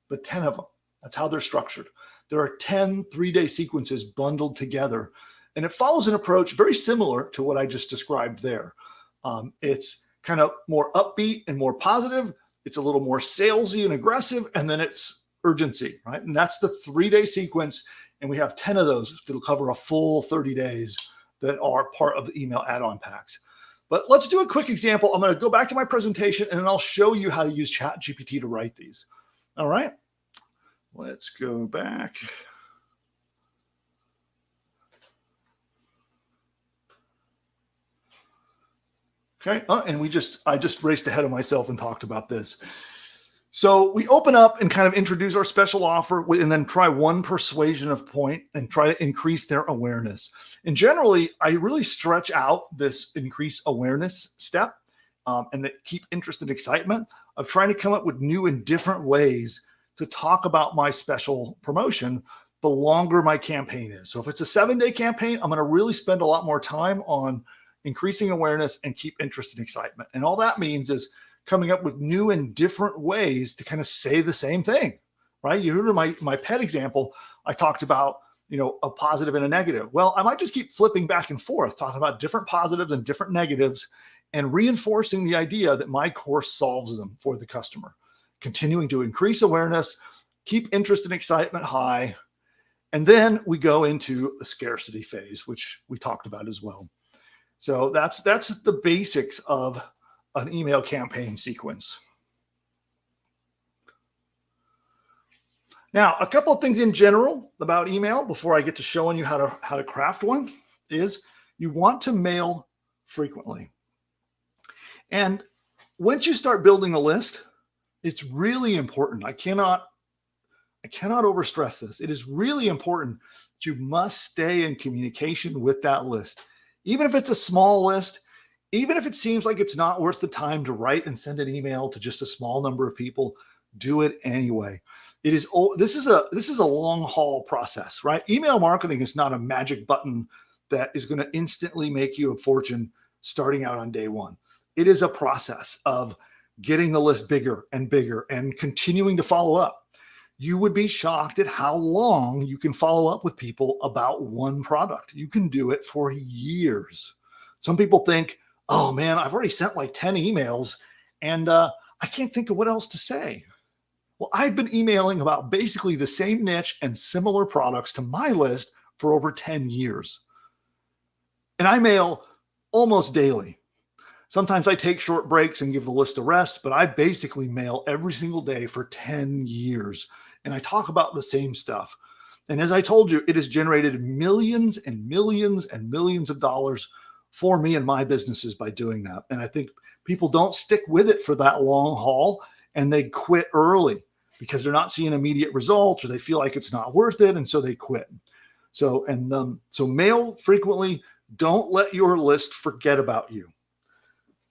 but 10 of them. That's how they're structured. There are 10 3-day sequences bundled together, and it follows an approach very similar to what I just described there. It's kind of more upbeat and more positive. It's a little more salesy and aggressive, and then it's urgency, right? And that's the 3-day sequence. And we have 10 of those that'll cover a full 30 days that are part of the email add-on packs. But let's do a quick example. I'm going to go back to my presentation and then I'll show you how to use ChatGPT to write these. All right, let's go back. Okay, and I just raced ahead of myself and talked about this. So we open up and kind of introduce our special offer and then try one persuasion of point and try to increase their awareness. And generally, I really stretch out this increase awareness step and that keep interest and excitement of trying to come up with new and different ways to talk about my special promotion the longer my campaign is. So if it's a 7-day campaign, I'm going to really spend a lot more time on increasing awareness and keep interest and excitement. And all that means is coming up with new and different ways to kind of say the same thing, right? You heard in my pet example, I talked about, a positive and a negative. Well, I might just keep flipping back and forth, talking about different positives and different negatives and reinforcing the idea that my course solves them for the customer, continuing to increase awareness, keep interest and excitement high. And then we go into the scarcity phase, which we talked about as well. So that's the basics of an email campaign sequence. Now, a couple of things in general about email before I get to showing you how to craft one is you want to mail frequently. And once you start building a list, it's really important. I cannot overstress this. It is really important that you must stay in communication with that list. Even if it's a small list, even if it seems like it's not worth the time to write and send an email to just a small number of people, do it anyway. This is a long haul process, right? Email marketing is not a magic button that is going to instantly make you a fortune starting out on day one. It is a process of getting the list bigger and bigger and continuing to follow up. You would be shocked at how long you can follow up with people about one product. You can do it for years. Some people think, oh man, I've already sent like 10 emails and I can't think of what else to say. Well, I've been emailing about basically the same niche and similar products to my list for over 10 years. And I mail almost daily. Sometimes I take short breaks and give the list a rest, but I basically mail every single day for 10 years. And I talk about the same stuff. And as I told you, it has generated millions and millions and millions of dollars for me and my businesses by doing that. And I think people don't stick with it for that long haul and they quit early because they're not seeing immediate results or they feel like it's not worth it. And so they quit. So mail frequently. Don't let your list forget about you.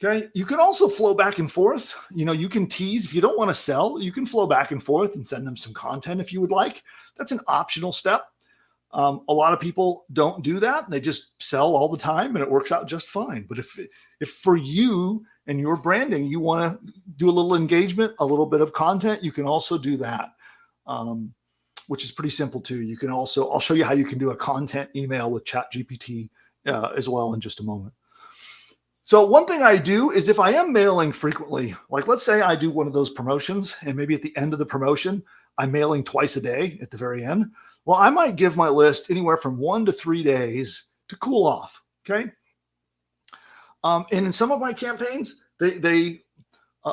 Okay. You can also flow back and forth. You can tease. If you don't want to sell, you can flow back and forth and send them some content if you would like. That's an optional step. A lot of people don't do that. They just sell all the time and it works out just fine. But if for you and your branding, you want to do a little engagement, a little bit of content, you can also do that, which is pretty simple too. You can also, I'll show you how you can do a content email with ChatGPT as well in just a moment. So one thing I do is if I am mailing frequently, like let's say I do one of those promotions and maybe at the end of the promotion, I'm mailing twice a day at the very end. Well, I might give my list anywhere from 1 to 3 days to cool off. Okay. And in some of my campaigns, a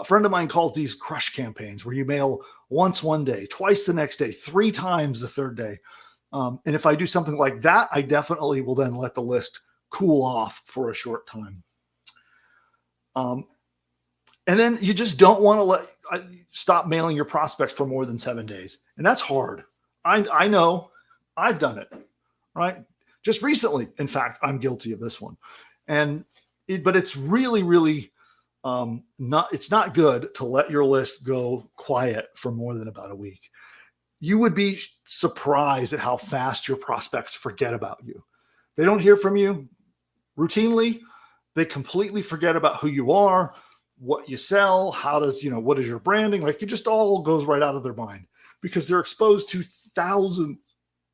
friend of mine calls these crush campaigns where you mail once one day, twice the next day, 3 times the third day. And if I do something like that, I definitely will then let the list cool off for a short time. And then you just don't want to stop mailing your prospects for more than 7 days. And that's hard. I know I've done it, right? Just recently, in fact, I'm guilty of this one. But it's really, really it's not good to let your list go quiet for more than about a week. You would be surprised at how fast your prospects forget about you. They don't hear from you routinely. They completely forget about who you are, what you sell, what is your branding? Like it just all goes right out of their mind because they're exposed to thousands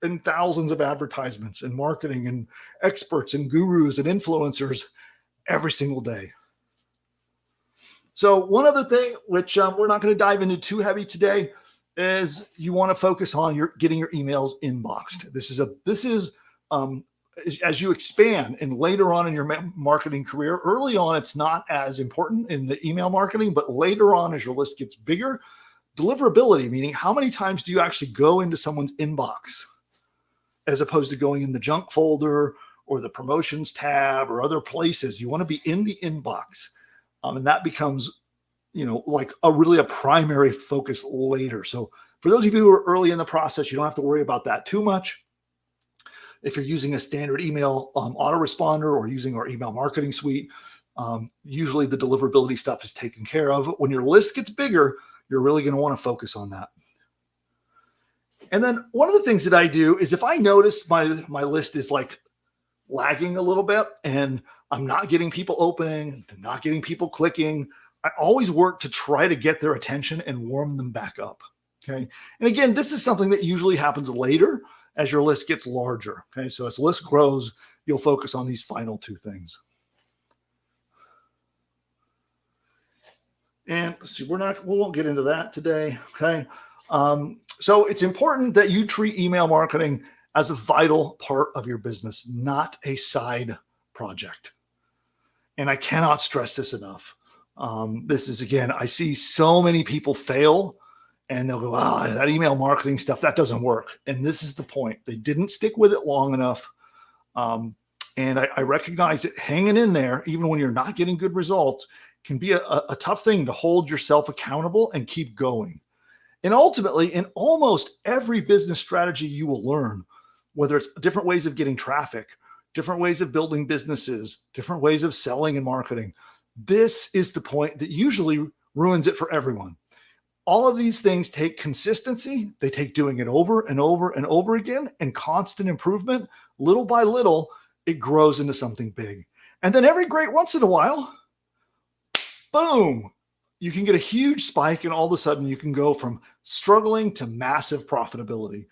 and thousands of advertisements and marketing and experts and gurus and influencers every single day. So one other thing, which we're not going to dive into too heavy today, is you want to focus on getting your emails inboxed. This is as you expand and later on in your marketing career. Early on, it's not as important in the email marketing, but later on, as your list gets bigger, deliverability, meaning how many times do you actually go into someone's inbox as opposed to going in the junk folder or the promotions tab or other places. You want to be in the inbox. And that becomes like a primary focus later. So for those of you who are early in the process, you don't have to worry about that too much. If you're using a standard email autoresponder or using our email marketing suite, usually the deliverability stuff is taken care of. When your list gets bigger, you're really going to want to focus on that. And then one of the things that I do is if I notice my list is like lagging a little bit and I'm not getting people opening, not getting people clicking, I always work to try to get their attention and warm them back up. Okay. And again, this is something that usually happens later as your list gets larger. Okay. So as the list grows, you'll focus on these final two things. And let's see, we won't get into that today. Okay. So it's important that you treat email marketing as a vital part of your business, not a side project. And I cannot stress this enough. This is, again, I see so many people fail and they'll go, that email marketing stuff, that doesn't work. And this is the point. They didn't stick with it long enough. And I recognize that hanging in there, even when you're not getting good results, can be a tough thing to hold yourself accountable and keep going. And ultimately, in almost every business strategy you will learn, whether it's different ways of getting traffic, different ways of building businesses, different ways of selling and marketing, this is the point that usually ruins it for everyone. All of these things take consistency. They take doing it over and over and over again and constant improvement. Little by little, it grows into something big. And then every great once in a while, boom, you can get a huge spike and all of a sudden you can go from struggling to massive profitability.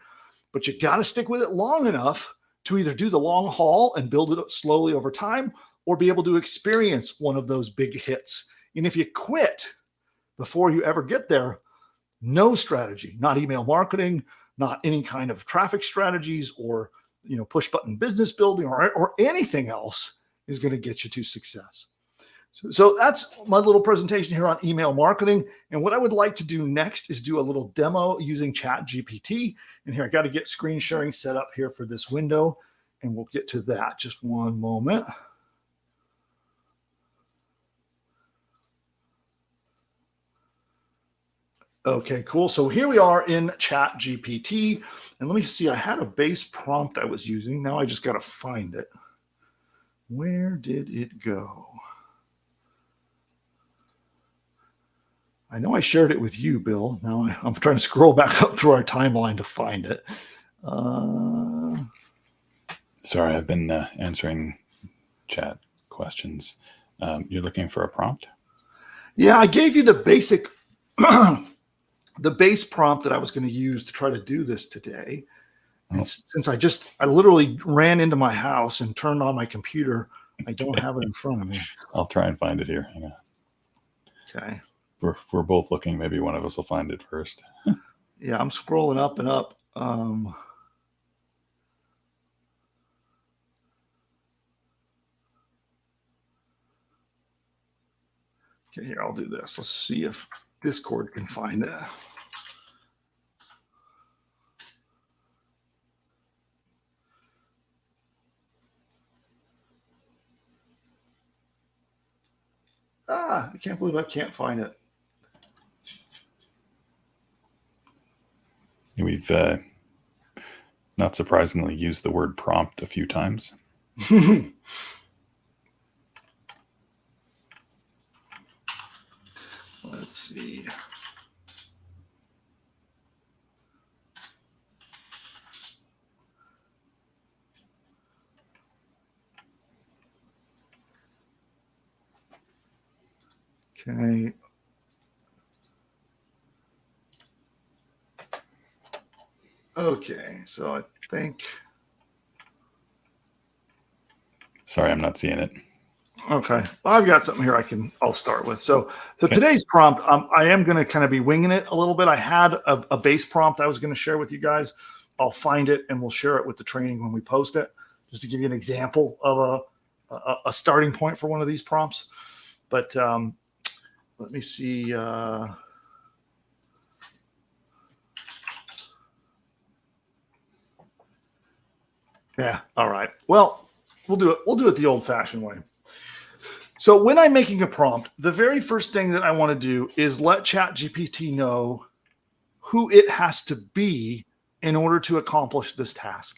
But you got to stick with it long enough to either do the long haul and build it slowly over time or be able to experience one of those big hits. And if you quit before you ever get there, no strategy, not email marketing, not any kind of traffic strategies or push button business building or anything else is going to get you to success. So that's my little presentation here on email marketing. And what I would like to do next is do a little demo using ChatGPT. And here, I got to get screen sharing set up here for this window. And we'll get to that. Just one moment. Okay, cool. So here we are in ChatGPT. And let me see, I had a base prompt I was using. Now I just got to find it. Where did it go? I know I shared it with you, Bill. Now I'm trying to scroll back up through our timeline to find it. Sorry, I've been answering chat questions. You're looking for a prompt? Yeah, I gave you the basic, the base prompt that I was going to use to try to do this today. And since I literally ran into my house and turned on my computer, I don't have it in front of me. I'll try and find it here. Hang on. Okay. We're both looking. Maybe one of us will find it first. Yeah, I'm scrolling up and up. Okay, here, I'll do this. Let's see if Discord can find it. I can't believe I can't find it. We've, not surprisingly, used the word prompt a few times. Let's see. Okay. Okay, so I think. Sorry, I'm not seeing it. Okay, well, I've got something here I'll start with. So today's prompt, I am going to kind of be winging it a little bit. I had a base prompt I was going to share with you guys. I'll find it and we'll share it with the training when we post it, just to give you an example of a starting point for one of these prompts. But let me see. Yeah. All right. Well, we'll do it the old-fashioned way. So when I'm making a prompt, the very first thing that I want to do is let ChatGPT know who it has to be in order to accomplish this task.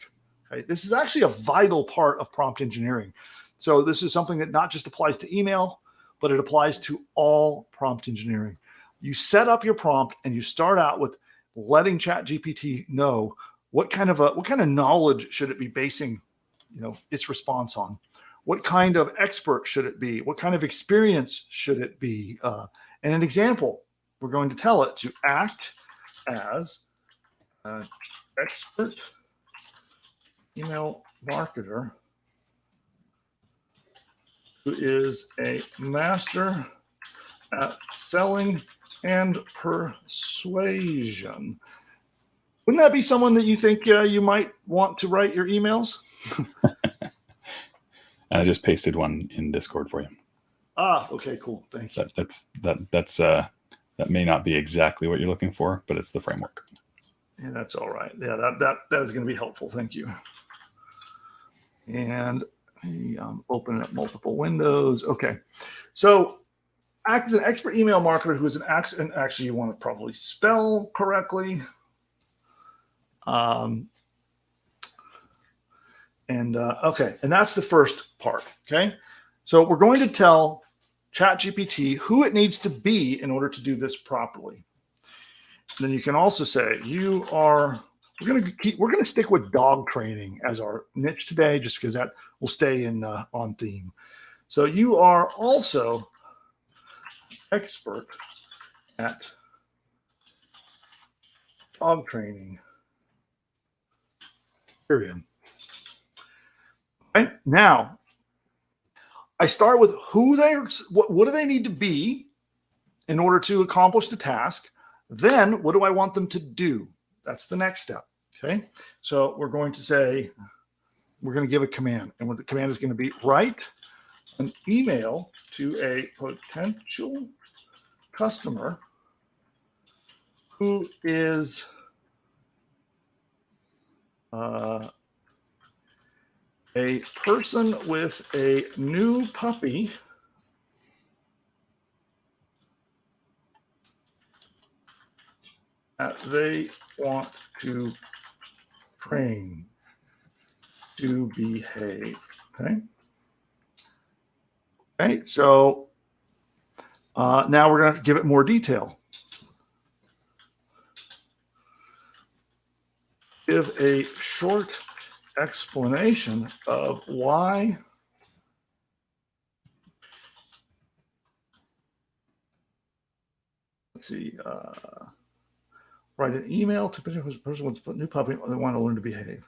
Okay? This is actually a vital part of prompt engineering. So this is something that not just applies to email, but it applies to all prompt engineering. You set up your prompt and you start out with letting ChatGPT know what kind of knowledge should it be basing, its response on. What kind of expert should it be? What kind of experience should it be? And an example, we're going to tell it to act as an expert email marketer who is a master at selling and persuasion. Wouldn't that be someone that you think you might want to write your emails? I just pasted one in Discord for you. Okay, cool. Thank you. That may not be exactly what you're looking for, but it's the framework. Yeah, that's all right. Yeah, that is going to be helpful. Thank you. And opening up multiple windows. Okay, so act as an expert email marketer who is and actually you want to probably spell correctly. Okay, and that's the first part. Okay, so we're going to tell ChatGPT who it needs to be in order to do this properly. And then you can also say we're going to stick with dog training as our niche today, just because that will stay on theme. So you are also expert at dog training. Period. Right now, I start with what do they need to be in order to accomplish the task. Then what do I want them to do? That's the next step. Okay. So we're going to give a command, and what the command is going to be, write an email to a potential customer who is a person with a new puppy that they want to train to behave. Okay, so now we're going to give it more detail. Give a short explanation of why write an email to a person wants to put a new puppy, they want to learn to behave.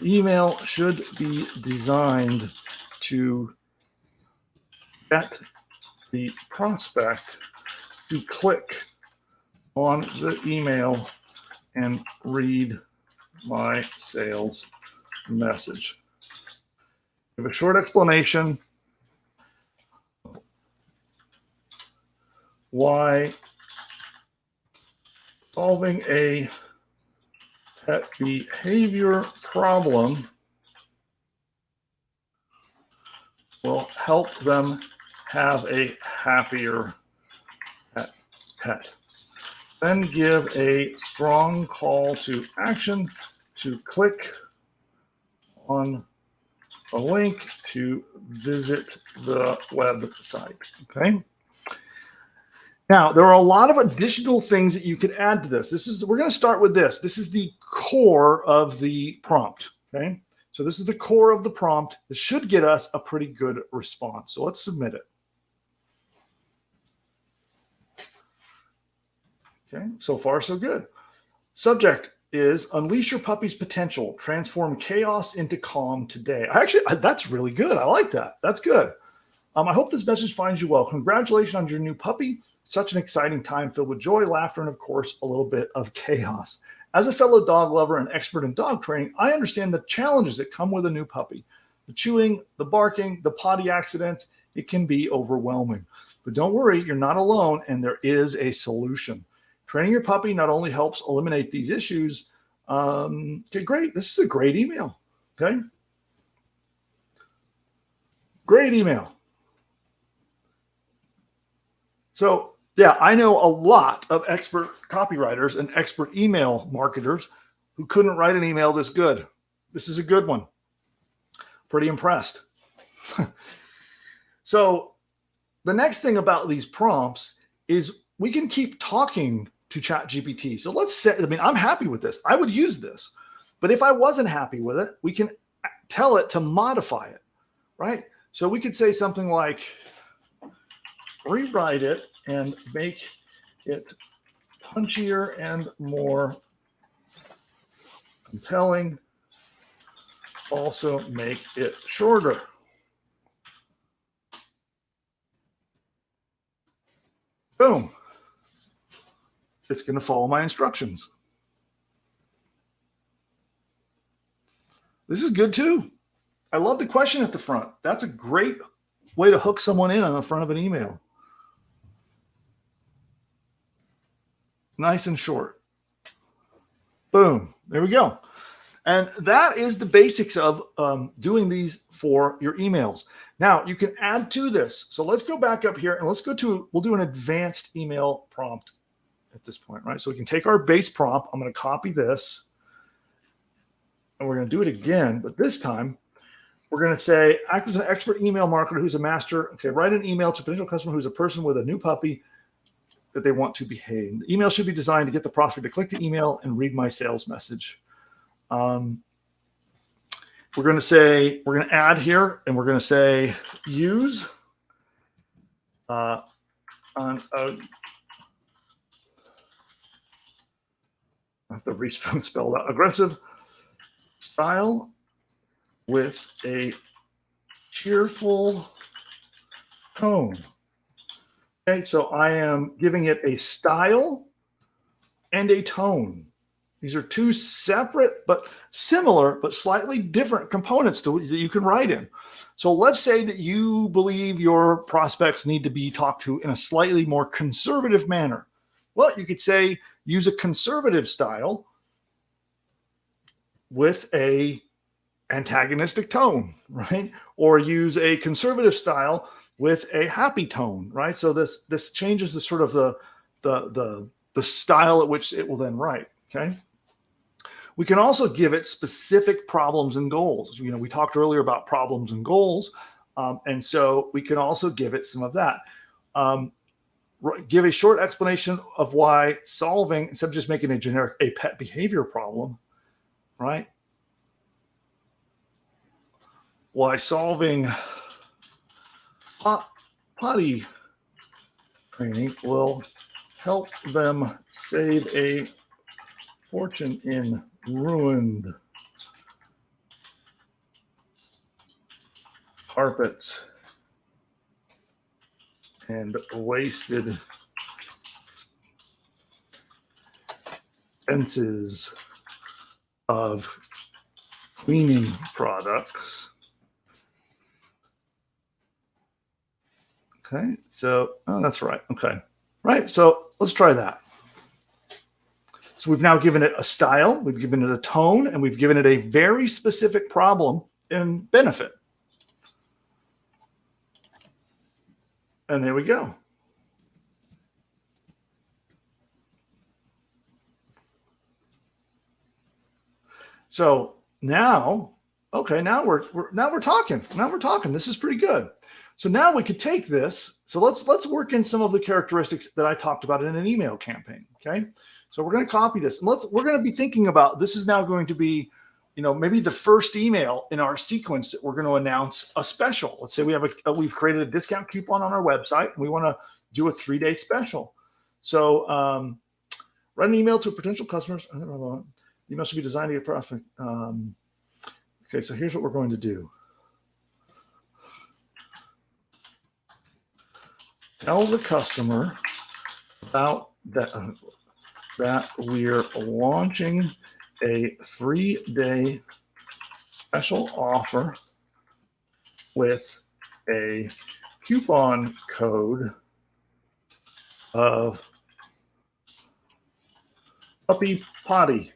The email should be designed to get the prospect to click on the email and read my sales message. Give a short explanation why solving a pet behavior problem will help them have a happier pet. Then give a strong call to action to click on a link to visit the website. Okay. Now, there are a lot of additional things that you could add to this. We're going to start with this. This is the core of the prompt. Okay. So this is the core of the prompt. This should get us a pretty good response. So let's submit it. Okay, so far so good. Subject is unleash your puppy's potential, transform chaos into calm today. That's really good. I like that. That's good. I hope this message finds you well. Congratulations on your new puppy. Such an exciting time filled with joy, laughter, and of course, a little bit of chaos. As a fellow dog lover and expert in dog training, I understand the challenges that come with a new puppy. The chewing, the barking, the potty accidents, it can be overwhelming. But don't worry, you're not alone, and there is a solution. Training your puppy not only helps eliminate these issues. Okay, great. This is a great email. Okay. Great email. So yeah, I know a lot of expert copywriters and expert email marketers who couldn't write an email this good. This is a good one. Pretty impressed. So the next thing about these prompts is we can keep talking to ChatGPT. So let's say, I mean, I'm happy with this. I would use this. But if I wasn't happy with it, we can tell it to modify it, right? So we could say something like, rewrite it and make it punchier and more compelling. Also make it shorter. Boom. It's going to follow my instructions. This is good too. I love the question at the front. That's a great way to hook someone in on the front of an email. Nice and short. Boom. There we go. And that is the basics of doing these for your emails. Now you can add to this. So let's go back up here and let's go to, we'll do an advanced email prompt at this point, right? So we can take our base prompt. I'm going to copy this and we're going to do it again, but this time we're going to say, act as an expert email marketer who's a master. Okay, write an email to a potential customer who's a person with a new puppy that they want to behave. The email should be designed to get the prospect to click the email and read my sales message. We're going to say, we're going to add here and we're going to say use on a, I have to spell out, aggressive style with a cheerful tone. Okay, so I am giving it a style and a tone. These are two separate but similar but slightly different components that you can write in. So let's say that you believe your prospects need to be talked to in a slightly more conservative manner. Well, you could say use a conservative style with a antagonistic tone, right? Or use a conservative style with a happy tone, right? So this changes the sort of the style at which it will then write. Okay. We can also give it specific problems and goals. You know, we talked earlier about problems and goals. And so we can also give it some of that. Give a short explanation of why solving, instead of just making a generic, a pet behavior problem, right? Why solving potty training will help them save a fortune in ruined carpets and wasted expenses of cleaning products. Okay, so that's right. Okay, right. So let's try that. So we've now given it a style, we've given it a tone, and we've given it a very specific problem and benefit. And there we go. So now, okay, now we're talking. Now we're talking. This is pretty good. So now we could take this. So let's work in some of the characteristics that I talked about in an email campaign. Okay. So we're going to copy this and we're going to be thinking about, this is now going to be, you know, maybe the first email in our sequence that we're going to announce a special. Let's say we have we've created a discount coupon on our website and we want to do a 3-day special. So write an email to potential customers. The email should be designed to get prospect. Okay. So here's what we're going to do. Tell the customer about that we're launching a 3-day special offer with a coupon code of puppy potty.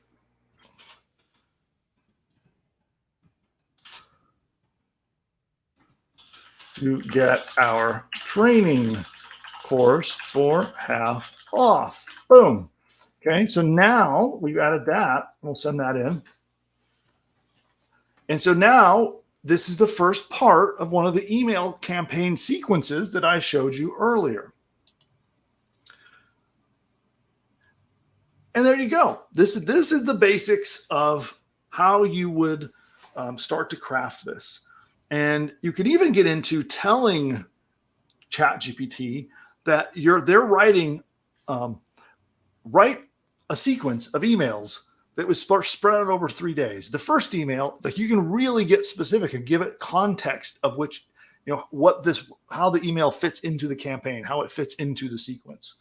to get our training course for half off. Boom. Okay, so now we've added that. We'll send that in. And so now this is the first part of one of the email campaign sequences that I showed you earlier. And there you go. This is the basics of how you would start to craft this. And you can even get into telling ChatGPT that they're writing, write a sequence of emails that was spread out over 3 days. The first email, like, you can really get specific and give it context of which, how the email fits into the campaign, how it fits into the sequence.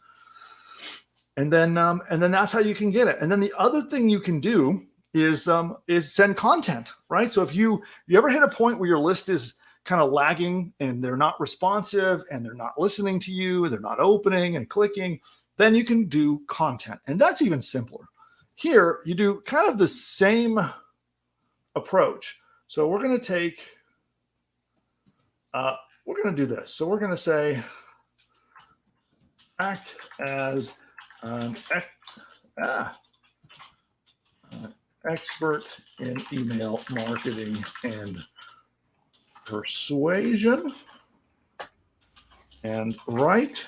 And then that's how you can get it. And then the other thing you can do is send content, right? So if you ever hit a point where your list is kind of lagging and they're not responsive and they're not listening to you, they're not opening and clicking, then you can do content. And that's even simpler. Here, you do kind of the same approach. So we're going to take, we're going to do this. So we're going to say, act as an expert in email marketing and persuasion, and write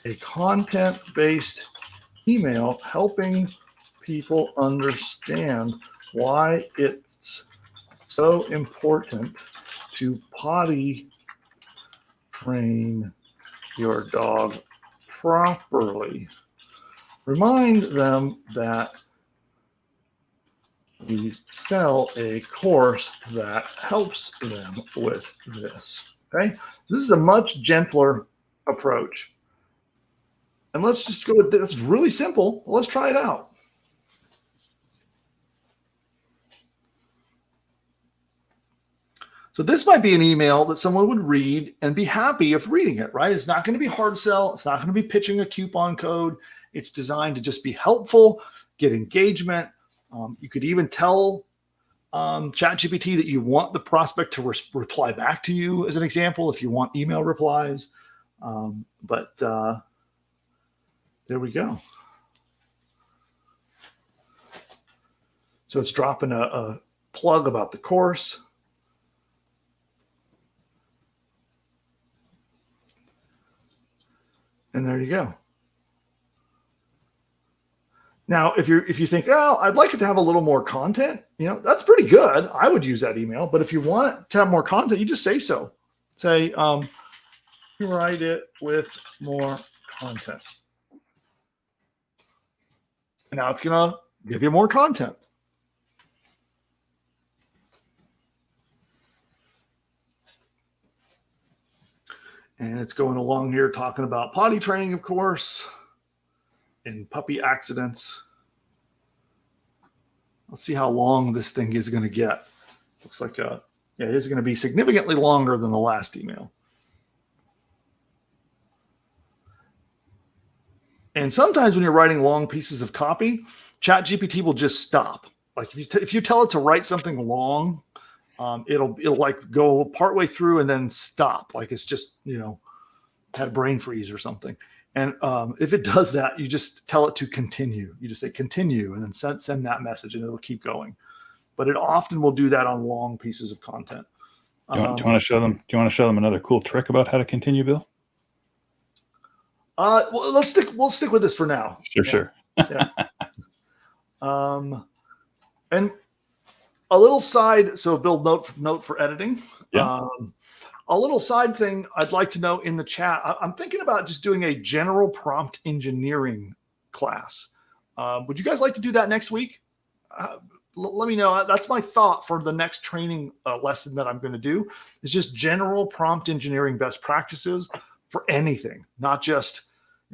a content-based email helping people understand why it's so important to potty train your dog properly. Remind them that we sell a course that helps them with this. Okay, this is a much gentler approach. And let's just go with this. It's really simple. Let's try it out. So this might be an email that someone would read and be happy if reading it, right? It's not going to be hard sell. It's not going to be pitching a coupon code. It's designed to just be helpful, get engagement. You could even tell ChatGPT that you want the prospect to reply back to you, as an example, if you want email replies. There we go. So it's dropping a plug about the course. And there you go. Now, if you think, oh, I'd like it to have a little more content, that's pretty good. I would use that email. But if you want it to have more content, you just say so. Say, write it with more content. And now it's going to give you more content. And it's going along here talking about potty training, of course, and puppy accidents. Let's see how long this thing is going to get. Looks like it is going to be significantly longer than the last email. And sometimes when you're writing long pieces of copy, ChatGPT will just stop. Like if you tell it to write something long, it'll like go partway through and then stop. Like it's just, had a brain freeze or something. And if it does that, you just tell it to continue. You just say continue and then send that message and it'll keep going. But it often will do that on long pieces of content. Do you want to show them? Do you want to show them another cool trick about how to continue, Bill? Well, we'll stick with this for now. Sure. Yeah. And a little side, so Bill, note for editing. Yeah. A little side thing I'd like to know in the chat. I'm thinking about just doing a general prompt engineering class. Would you guys like to do that next week? Let me know. That's my thought for the next training lesson that I'm going to do. Is just general prompt engineering best practices for anything, not just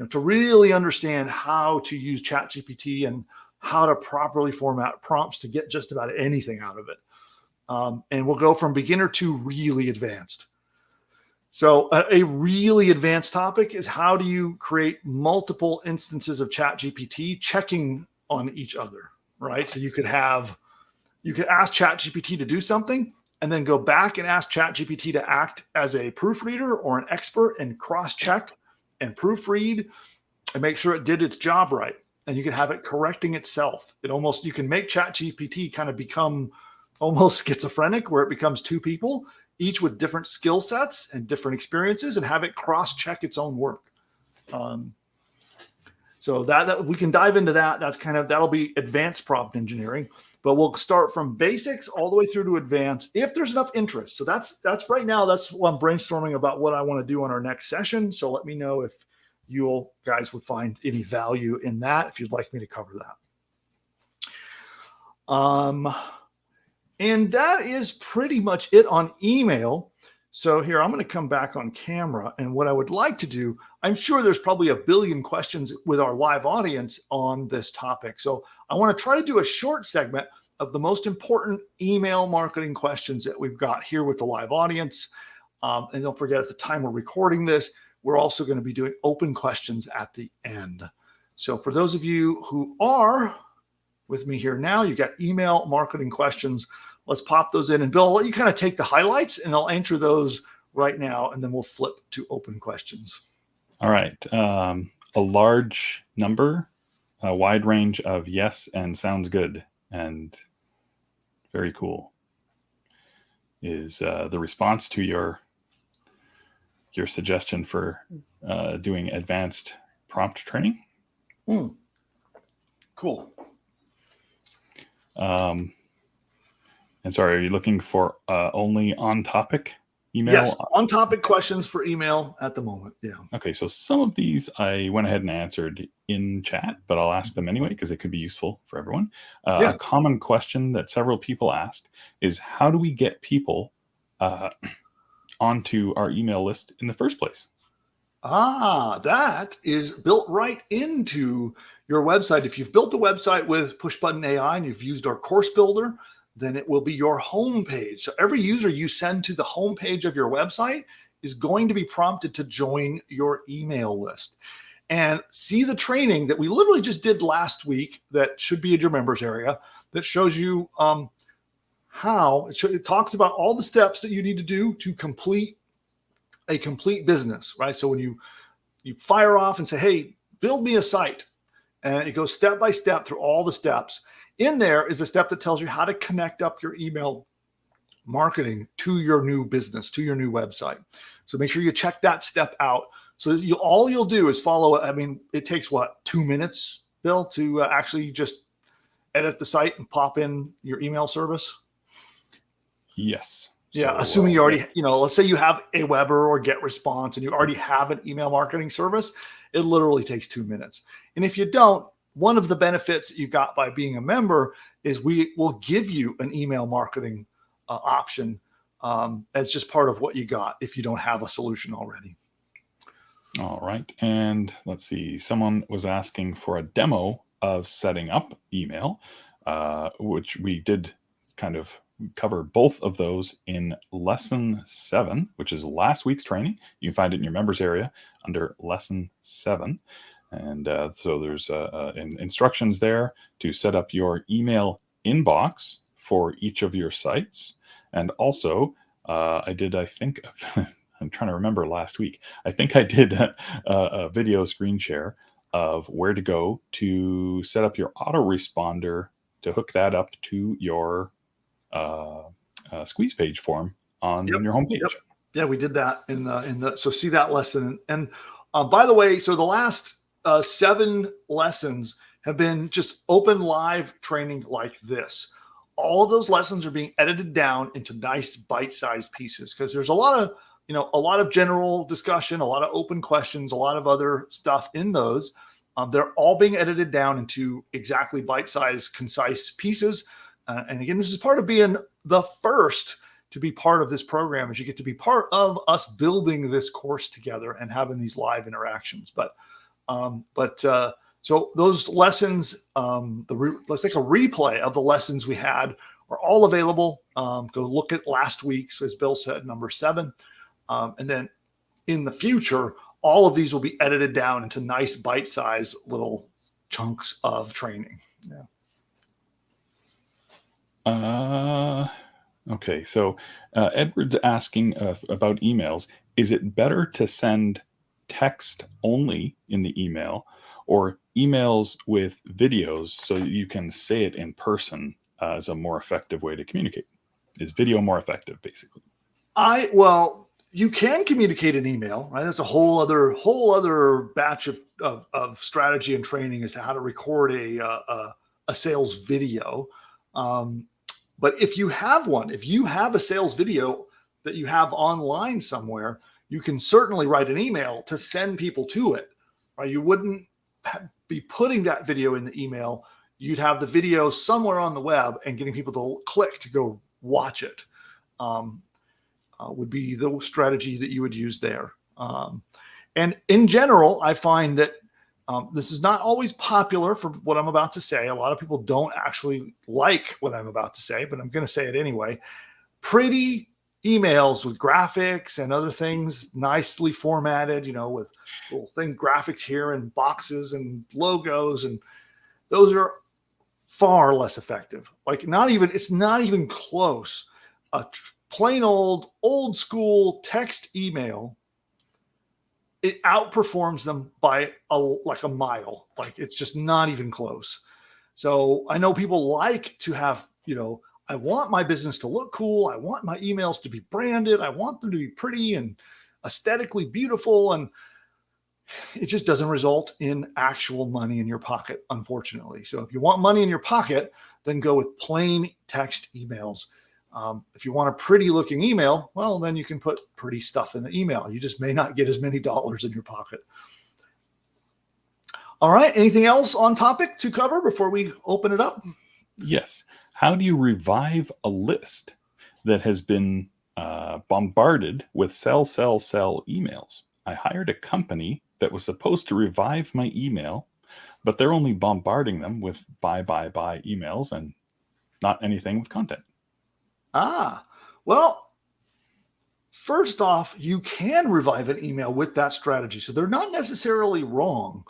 to really understand how to use ChatGPT and how to properly format prompts to get just about anything out of it. And we'll go from beginner to really advanced. So a really advanced topic is how do you create multiple instances of ChatGPT checking on each other, right? So you could ask ChatGPT to do something and then go back and ask ChatGPT to act as a proofreader or an expert and cross-check and proofread and make sure it did its job right. And you can have it correcting itself. You can make ChatGPT kind of become almost schizophrenic, where it becomes two people, each with different skill sets and different experiences, and have it cross-check its own work. So that we can dive into that. That'll be advanced prompt engineering, but we'll start from basics all the way through to advanced if there's enough interest. So that's right now, that's what I'm brainstorming about what I want to do on our next session. So let me know if you guys would find any value in that, if you'd like me to cover that. And that is pretty much it on email. So here, I'm going to come back on camera. And what I would like to do, I'm sure there's probably a billion questions with our live audience on this topic. So I want to try to do a short segment of the most important email marketing questions that we've got here with the live audience. And don't forget, at the time we're recording this, we're also going to be doing open questions at the end. So for those of you who are with me here now, you got email marketing questions. Let's pop those in. And Bill, I'll let you kind of take the highlights and I'll answer those right now. And then we'll flip to open questions. All right. A large number, a wide range of yes and sounds good and very cool is the response to your suggestion for doing advanced prompt training. Cool. And sorry, are you looking for only on-topic email? Yes, on-topic questions for email at the moment. Yeah. Okay, so some of these I went ahead and answered in chat, but I'll ask them anyway because it could be useful for everyone. Yeah. A common question that several people asked is, how do we get people onto our email list in the first place? That is built right into your website. If you've built a website with Push Button AI and you've used our course builder, then it will be your home page. So every user you send to the home page of your website is going to be prompted to join your email list. And see the training that we literally just did last week that should be in your members area that shows you how it talks about all the steps that you need to do to complete a complete business, right? So when you fire off and say, hey, build me a site, and it goes step by step through all the steps. In there is a step that tells you how to connect up your email marketing to your new business, to your new website. So make sure you check that step out. So all you'll do is follow. I mean, it takes what, 2 minutes, Bill, to actually just edit the site and pop in your email service? Yes. Yeah, So, assuming you already, let's say you have Aweber or GetResponse and you already have an email marketing service, it literally takes 2 minutes. And if you don't, one of the benefits you got by being a member is we will give you an email marketing option as just part of what you got if you don't have a solution already. All right. And let's see, someone was asking for a demo of setting up email, which we did kind of cover both of those in lesson 7, which is last week's training. You can find it in your members area under lesson 7. And so there's instructions there to set up your email inbox for each of your sites. And also I think, I'm trying to remember last week, I think I did a video screen share of where to go to set up your autoresponder to hook that up to your squeeze page form on your homepage. Yep. Yeah, we did that in the so see that lesson. And by the way, so the last 7 lessons have been just open live training like this. All of those lessons are being edited down into nice bite-sized pieces because there's a lot of general discussion, a lot of open questions, a lot of other stuff in those. They're all being edited down into exactly bite-sized, concise pieces. And again, this is part of being the first to be part of this program, is you get to be part of us building this course together and having these live interactions. So those lessons, let's take a replay of the lessons we had, are all available. Go look at last week's, as Bill said, number 7. And then in the future, all of these will be edited down into nice bite-sized little chunks of training. Yeah. Okay, so Edward's asking about emails. Is it better to send text only in the email or emails with videos so that you can say it in person as a more effective way to communicate? Is video more effective, basically? Well, you can communicate an email, right? That's a whole other batch of strategy and training as to how to record a sales video. Um, but if you have one, if you have a sales video that you have online somewhere, you can certainly write an email to send people to it. Right? You wouldn't be putting that video in the email. You'd have the video somewhere on the web and getting people to click to go watch it. Um, would be the strategy that you would use there. And in general, I find that this is not always popular for what I'm about to say. A lot of people don't actually like what I'm about to say, but I'm going to say it anyway. Pretty emails with graphics and other things nicely formatted, with little graphics here and boxes and logos, and those are far less effective. It's not even close. A plain old school text email, it outperforms them by a mile. Like, it's just not even close. So I know people like to have, I want my business to look cool. I want my emails to be branded. I want them to be pretty and aesthetically beautiful. And it just doesn't result in actual money in your pocket, unfortunately. So if you want money in your pocket, then go with plain text emails. If you want a pretty looking email, well, then you can put pretty stuff in the email. You just may not get as many dollars in your pocket. All right. Anything else on topic to cover before we open it up? Yes. How do you revive a list that has been bombarded with sell emails? I hired a company that was supposed to revive my email, but they're only bombarding them with buy emails and not anything with content. Well, first off, you can revive an email with that strategy. So they're not necessarily wrong.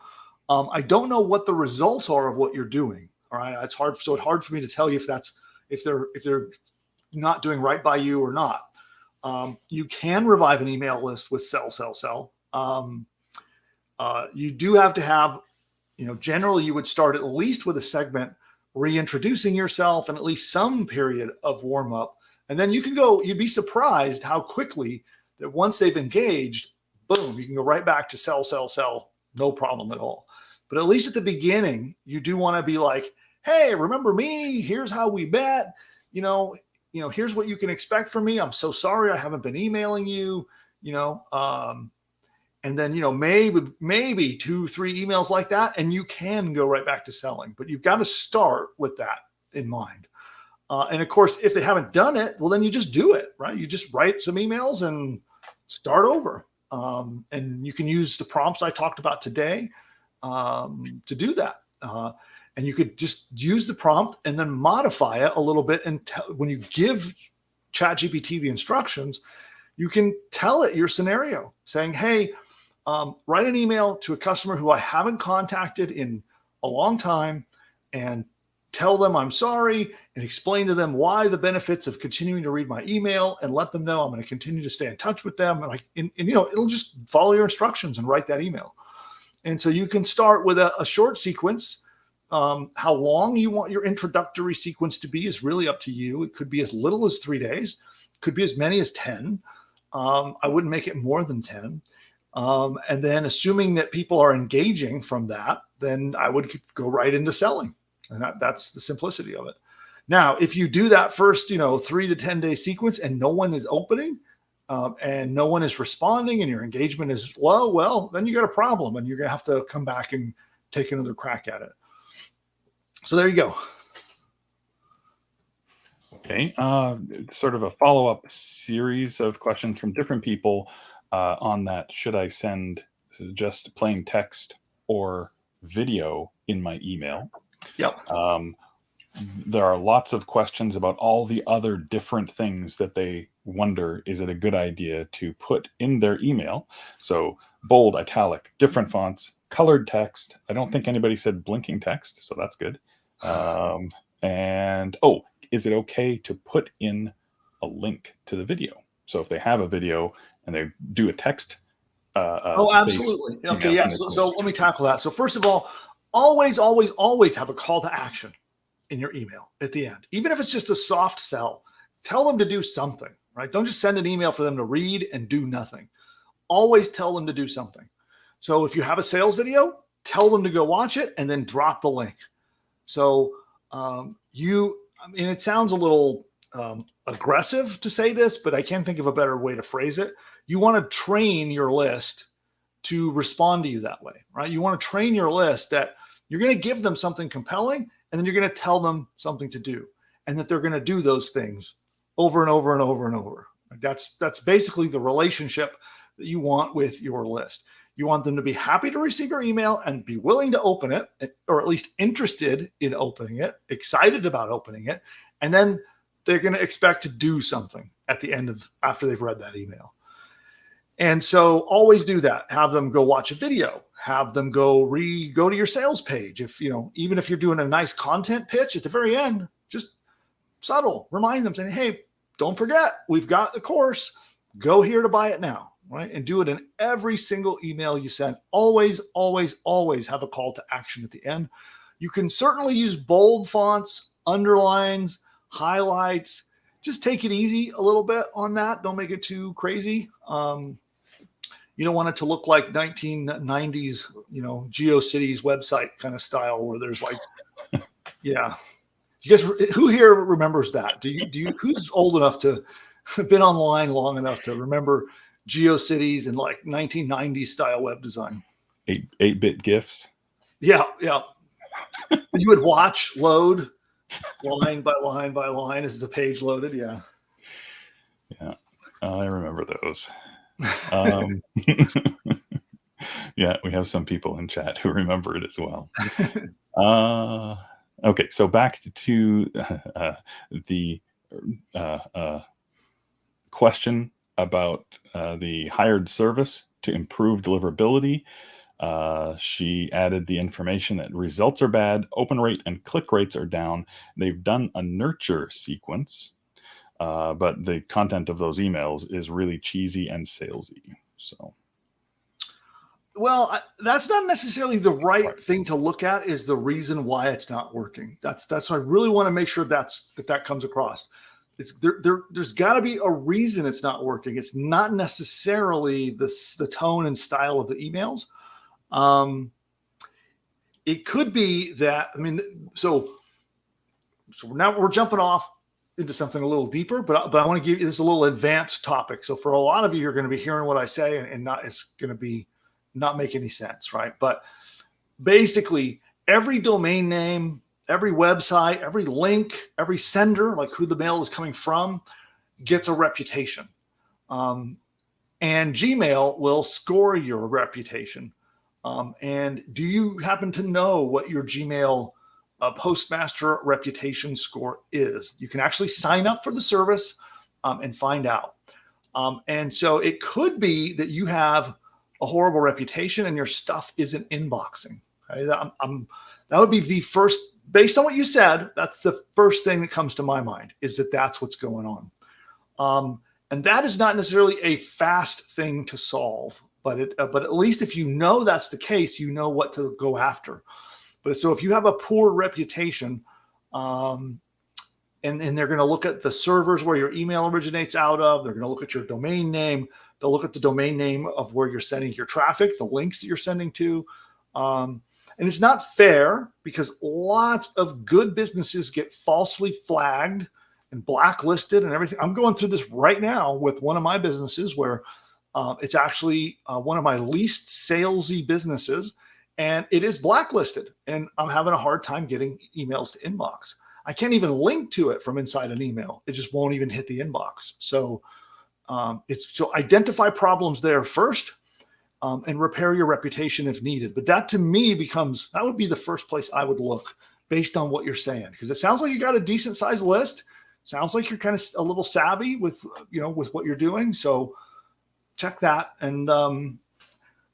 I don't know what the results are of what you're doing. All right. It's hard for me to tell you if they're not doing right by you or not. You can revive an email list with sell. You do have to have, generally you would start at least with a segment reintroducing yourself and at least some period of warm up. And then you'd be surprised how quickly that once they've engaged, boom, you can go right back to sell, no problem at all. But at least at the beginning, you do want to be like, hey, remember me? Here's how we met. Here's what you can expect from me. I'm so sorry I haven't been emailing you, and then, maybe 2-3 emails like that, and you can go right back to selling. But you've got to start with that in mind. And of course, if they haven't done it, well, then you just do it, right? You just write some emails and start over. And you can use the prompts I talked about today to do that. And you could just use the prompt and then modify it a little bit. And when you give ChatGPT the instructions, you can tell it your scenario saying, hey, write an email to a customer who I haven't contacted in a long time and tell them I'm sorry and explain to them why the benefits of continuing to read my email, and let them know I'm going to continue to stay in touch with them. And it'll just follow your instructions and write that email. And so you can start with a short sequence. How long you want your introductory sequence to be is really up to you. It could be as little as 3 days, could be as many as 10. I wouldn't make it more than 10. And then assuming that people are engaging from that, then I would go right into selling. And that's the simplicity of it. Now, if you do that first, 3 to 10 day sequence and no one is opening and no one is responding and your engagement is low, well, then you got a problem and you're going to have to come back and take another crack at it. So there you go. Okay. Sort of a follow-up series of questions from different people on that. Should I send just plain text or video in my email? Yep. There are lots of questions about all the other different things that they wonder, is it a good idea to put in their email? So bold, italic, different fonts, colored text. I don't think anybody said blinking text, so that's good. And is it okay to put in a link to the video. So if they have a video and they do a text, oh, absolutely. Okay, email, yeah. So let me tackle that. So first of all, always, always, always have a call to action in your email at the end, even if it's just a soft sell. Tell them to do something, right? Don't just send an email for them to read and do nothing. Always tell them to do something. So if you have a sales video, tell them to go watch it and then drop the link. So I mean, it sounds a little aggressive to say this, but I can't think of a better way to phrase it. You want to train your list to respond to you that way, right? You want to train your list that you're going to give them something compelling, and then you're going to tell them something to do, and that they're going to do those things over and over and over and over. That's basically the relationship that you want with your list. You want them to be happy to receive your email and be willing to open it, or at least interested in opening it, excited about opening it. And then they're going to expect to do something at the end of, after they've read that email. And so always do that. Have them go watch a video, have them go to your sales page. If, even if you're doing a nice content pitch at the very end, just subtle, remind them saying, hey, don't forget, we've got the course, go here to buy it now. Right? And do it in every single email you send. Always, always, always have a call to action at the end. You can certainly use bold fonts, underlines, highlights. Just take it easy a little bit on that. Don't make it too crazy. You don't want it to look like 1990s, GeoCities website kind of style where there's like, yeah. You guys, who here remembers that? Do you? Who's old enough to been online long enough to remember GeoCities and like 1990s style web design? 8-bit GIFs. Yeah. You would watch load line by line by line as the page loaded. Yeah. I remember those. Yeah, we have some people in chat who remember it as well. Okay, so back to the question about the hired service to improve deliverability. She added the information that results are bad, open rate and click rates are down. They've done a nurture sequence, but the content of those emails is really cheesy and salesy. So, well, that's not necessarily the right thing to look at. Is the reason why it's not working. That's what I really want to make sure that comes across. It's there's got to be a reason it's not working. It's not necessarily the tone and style of the emails. It could be that, so now we're jumping off into something a little deeper, but I want to give you this a little advanced topic. So for a lot of you, you're going to be hearing what I say and it's going to be not make any sense, right? But basically every domain name, every website, every link, every sender, like who the mail is coming from, gets a reputation. And Gmail will score your reputation. And do you happen to know what your Gmail Postmaster reputation score is? You can actually sign up for the service and find out. And so it could be that you have a horrible reputation and your stuff isn't inboxing. Okay? That would be the first, based on what you said, that's the first thing that comes to my mind, is that that's what's going on. And that is not necessarily a fast thing to solve, but at least if you know that's the case, you know what to go after. But so if you have a poor reputation, and they're going to look at the servers where your email originates out of, they're going to look at your domain name, they'll look at the domain name of where you're sending your traffic, the links that you're sending to. And it's not fair because lots of good businesses get falsely flagged and blacklisted and everything. I'm going through this right now with one of my businesses where it's actually one of my least salesy businesses, and it is blacklisted. And I'm having a hard time getting emails to inbox. I can't even link to it from inside an email. It just won't even hit the inbox. So so identify problems there first and repair your reputation if needed. But that to me that would be the first place I would look based on what you're saying. Because it sounds like you got a decent sized list. Sounds like you're kind of a little savvy with what you're doing. So check that and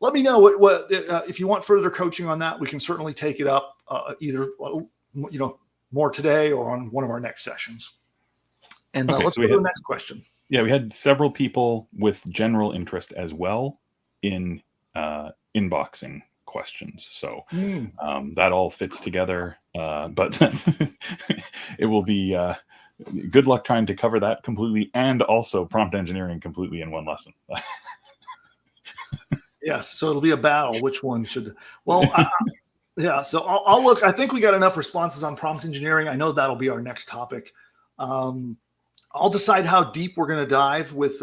let me know what if you want further coaching on that. We can certainly take it up either more today or on one of our next sessions. And Okay, let's so go to the next question. Yeah, we had several people with general interest as well in inboxing questions. So that all fits together. But it will be good luck trying to cover that completely and also prompt engineering completely in one lesson. Yes, so it'll be a battle. Which one should? Well, yeah. So I'll look. I think we got enough responses on prompt engineering. I know that'll be our next topic. I'll decide how deep we're going to dive with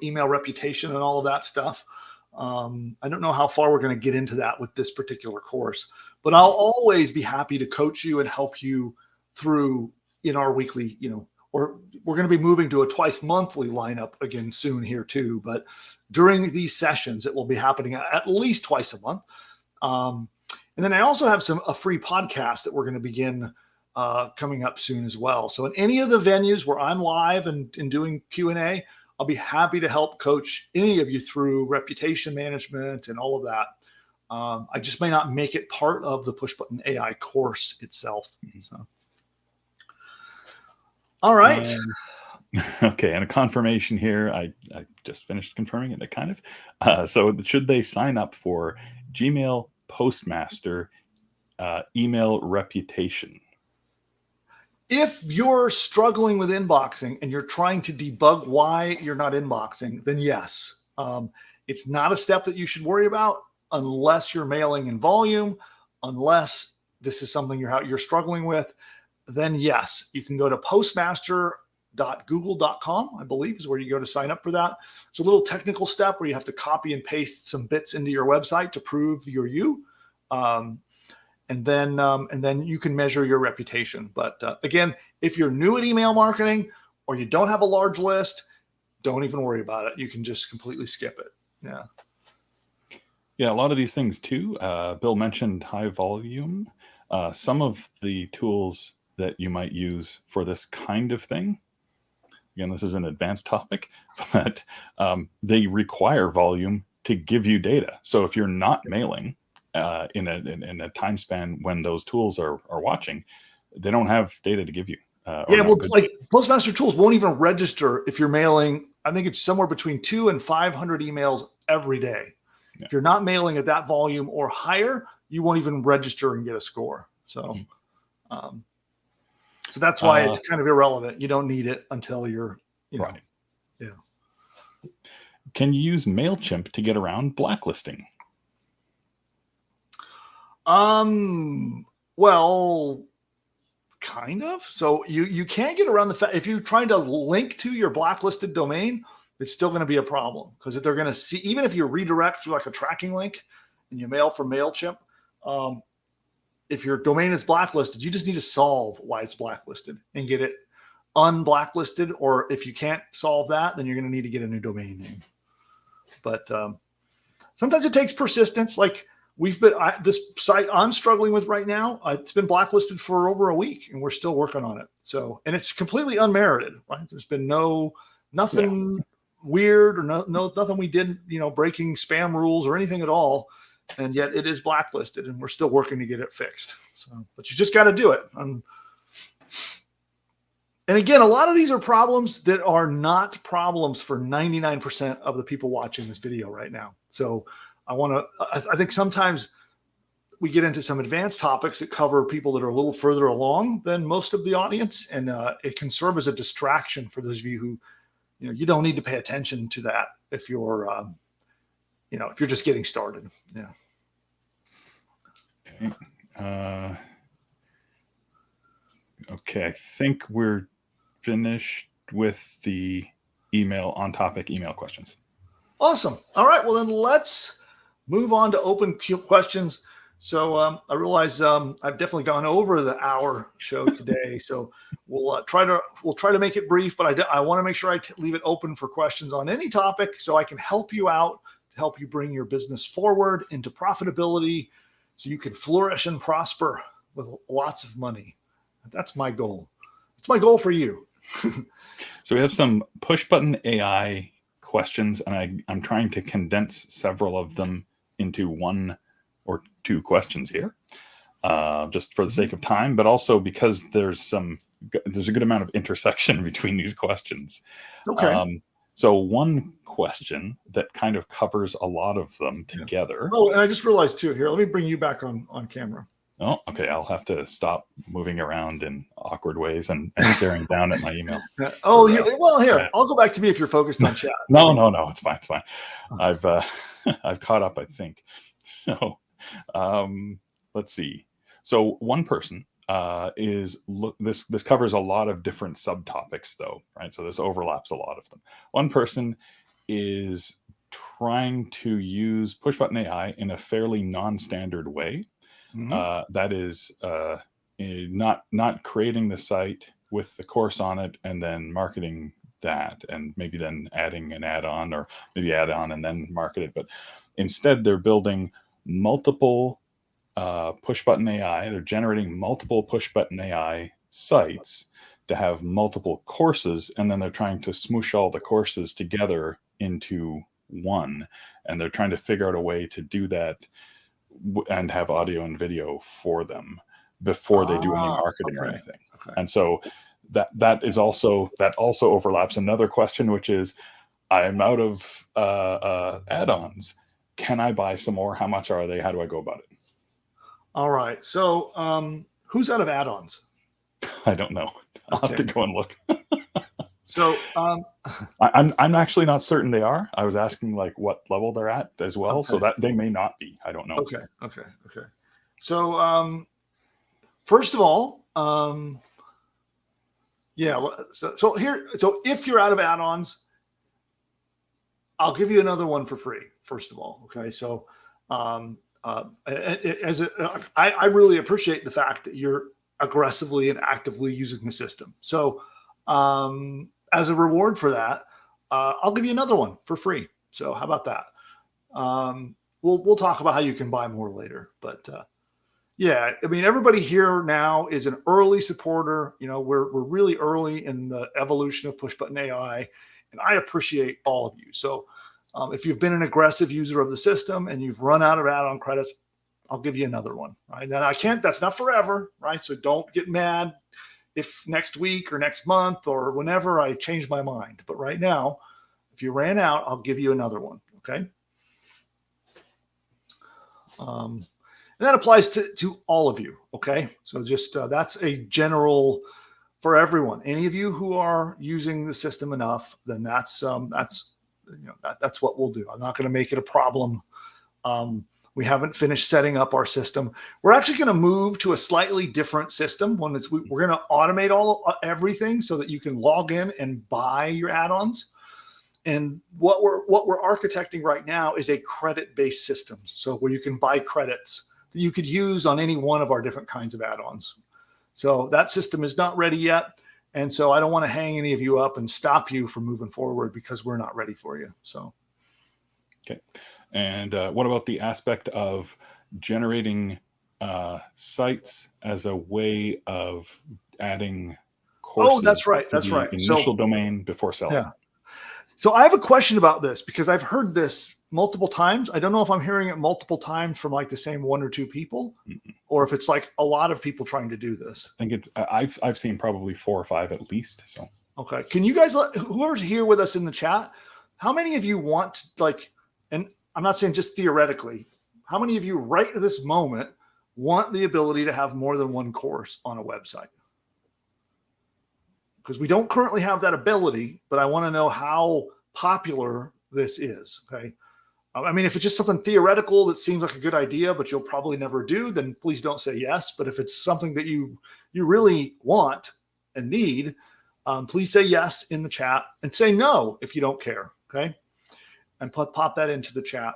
email reputation and all of that stuff. I don't know how far we're going to get into that with this particular course, but I'll always be happy to coach you and help you through in our weekly, or we're going to be moving to a twice monthly lineup again soon here too. But during these sessions, it will be happening at least twice a month. And then I also have a free podcast that we're going to begin coming up soon as well. So in any of the venues where I'm live and doing Q&A, I'll be happy to help coach any of you through reputation management and all of that. I just may not make it part of the Push Button AI course itself. So. All right. Okay, and a confirmation here. I just finished confirming it, kind of. So should they sign up for Gmail Postmaster email reputation? If you're struggling with inboxing and you're trying to debug why you're not inboxing, then yes. It's not a step that you should worry about unless you're mailing in volume, unless this is something you're struggling with. Then yes, you can go to postmaster.google.com, I believe is where you go to sign up for that. It's a little technical step where you have to copy and paste some bits into your website to prove you're you. And then you can measure your reputation. But again, if you're new at email marketing or you don't have a large list, don't even worry about it. You can just completely skip it. Yeah. Yeah, a lot of these things too. Bill mentioned high volume. Some of the tools that you might use for this kind of thing, again, this is an advanced topic, but they require volume to give you data. So if you're not mailing in a time span when those tools are watching, they don't have data to give you. Like Postmaster tools won't even register if you're mailing. I think it's somewhere between 200 and 500 emails every day. Yeah. If you're not mailing at that volume or higher, you won't even register and get a score. So, so that's why it's kind of irrelevant. You don't need it until you're, right. Yeah. Can you use MailChimp to get around blacklisting? Well, kind of. So you can't get around the fact if you're trying to link to your blacklisted domain, it's still going to be a problem because they're going to see, even if you redirect through like a tracking link and you mail from MailChimp, if your domain is blacklisted, you just need to solve why it's blacklisted and get it unblacklisted. Or if you can't solve that, then you're going to need to get a new domain name. But sometimes it takes persistence. Like this site I'm struggling with right now, it's been blacklisted for over a week and we're still working on it. So, and it's completely unmerited, right? There's been nothing weird or nothing we did, breaking spam rules or anything at all. And yet it is blacklisted and we're still working to get it fixed. So, but you just got to do it. And again, a lot of these are problems that are not problems for 99% of the people watching this video right now. So I think sometimes we get into some advanced topics that cover people that are a little further along than most of the audience. And it can serve as a distraction for those of you who, you don't need to pay attention to that if you're, if you're just getting started. Yeah. Okay. Okay. I think we're finished with the on-topic email questions. Awesome. All right. Well, then let's move on to open questions. So I realize I've definitely gone over the hour show today. So we'll try to make it brief, but I want to make sure I leave it open for questions on any topic so I can help you out to help you bring your business forward into profitability so you can flourish and prosper with lots of money. That's my goal. It's my goal for you. So we have some push button AI questions, and I'm trying to condense several of them into one or two questions here. just for the sake of time, but also because there's a good amount of intersection between these questions. Okay. So one question that kind of covers a lot of them together. Oh, and I just realized too, here, let me bring you back on camera. Oh, okay. I'll have to stop moving around in awkward ways and staring down at my email. Oh, well, here, I'll go back to me if you're focused on chat. No, it's fine. It's fine. I've I've caught up, I think. So let's see. So one person this covers a lot of different subtopics though, right? So this overlaps a lot of them. One person is trying to use push button AI in a fairly non-standard way. That is not creating the site with the course on it and then marketing that, and maybe then adding an add-on, or maybe add on and then market it. But instead, they're building multiple push button AI. They're generating multiple push button AI sites to have multiple courses, and then they're trying to smoosh all the courses together into one. And they're trying to figure out a way to do that and have audio and video for them before they do any marketing or anything. And so that also overlaps another question, which is, I'm out of add-ons. Can I buy some more? How much are they? How do I go about it? All right. So who's out of add-ons? I don't know. I'll have to go and look. So I'm actually not certain they are. I was asking like what level they're at as well, so that they may not be. I don't know. Okay. So first of all, So if you're out of add-ons, I'll give you another one for free. First of all, okay. So I really appreciate the fact that you're aggressively and actively using the system. So as a reward for that, I'll give you another one for free. So how about that? We'll talk about how you can buy more later. But yeah, I mean, everybody here now is an early supporter. You know, we're really early in the evolution of push button AI, and I appreciate all of you. So if you've been an aggressive user of the system and you've run out of add-on credits, I'll give you another one. Right now, that's not forever, right? So don't get mad if next week or next month or whenever I change my mind. But right now, if you ran out, I'll give you another one. Okay. And that applies to all of you. Okay. So just that's a general for everyone. Any of you who are using the system enough, then that's what we'll do. I'm not going to make it a problem. We haven't finished setting up our system. We're actually going to move to a slightly different system. We're going to automate everything so that you can log in and buy your add-ons. And what we're architecting right now is a credit-based system. So where you can buy credits that you could use on any one of our different kinds of add-ons. So that system is not ready yet. And so I don't want to hang any of you up and stop you from moving forward because we're not ready for you. So. Okay. And what about the aspect of generating sites as a way of adding courses? Oh, that's right. That's right. Initial domain before selling. Yeah. So I have a question about this because I've heard this multiple times. I don't know if I'm hearing it multiple times from like the same one or two people, or if it's like a lot of people trying to do this. I think I've seen probably 4 or 5 at least. So okay, can you guys whoever's here with us in the chat? How many of you want and I'm not saying just theoretically, how many of you right at this moment want the ability to have more than one course on a website? Because we don't currently have that ability, but I want to know how popular this is. Okay. I mean, if it's just something theoretical that seems like a good idea, but you'll probably never do, then please don't say yes. But if it's something that you really want and need, please say yes in the chat and say no if you don't care. Okay. And pop that into the chat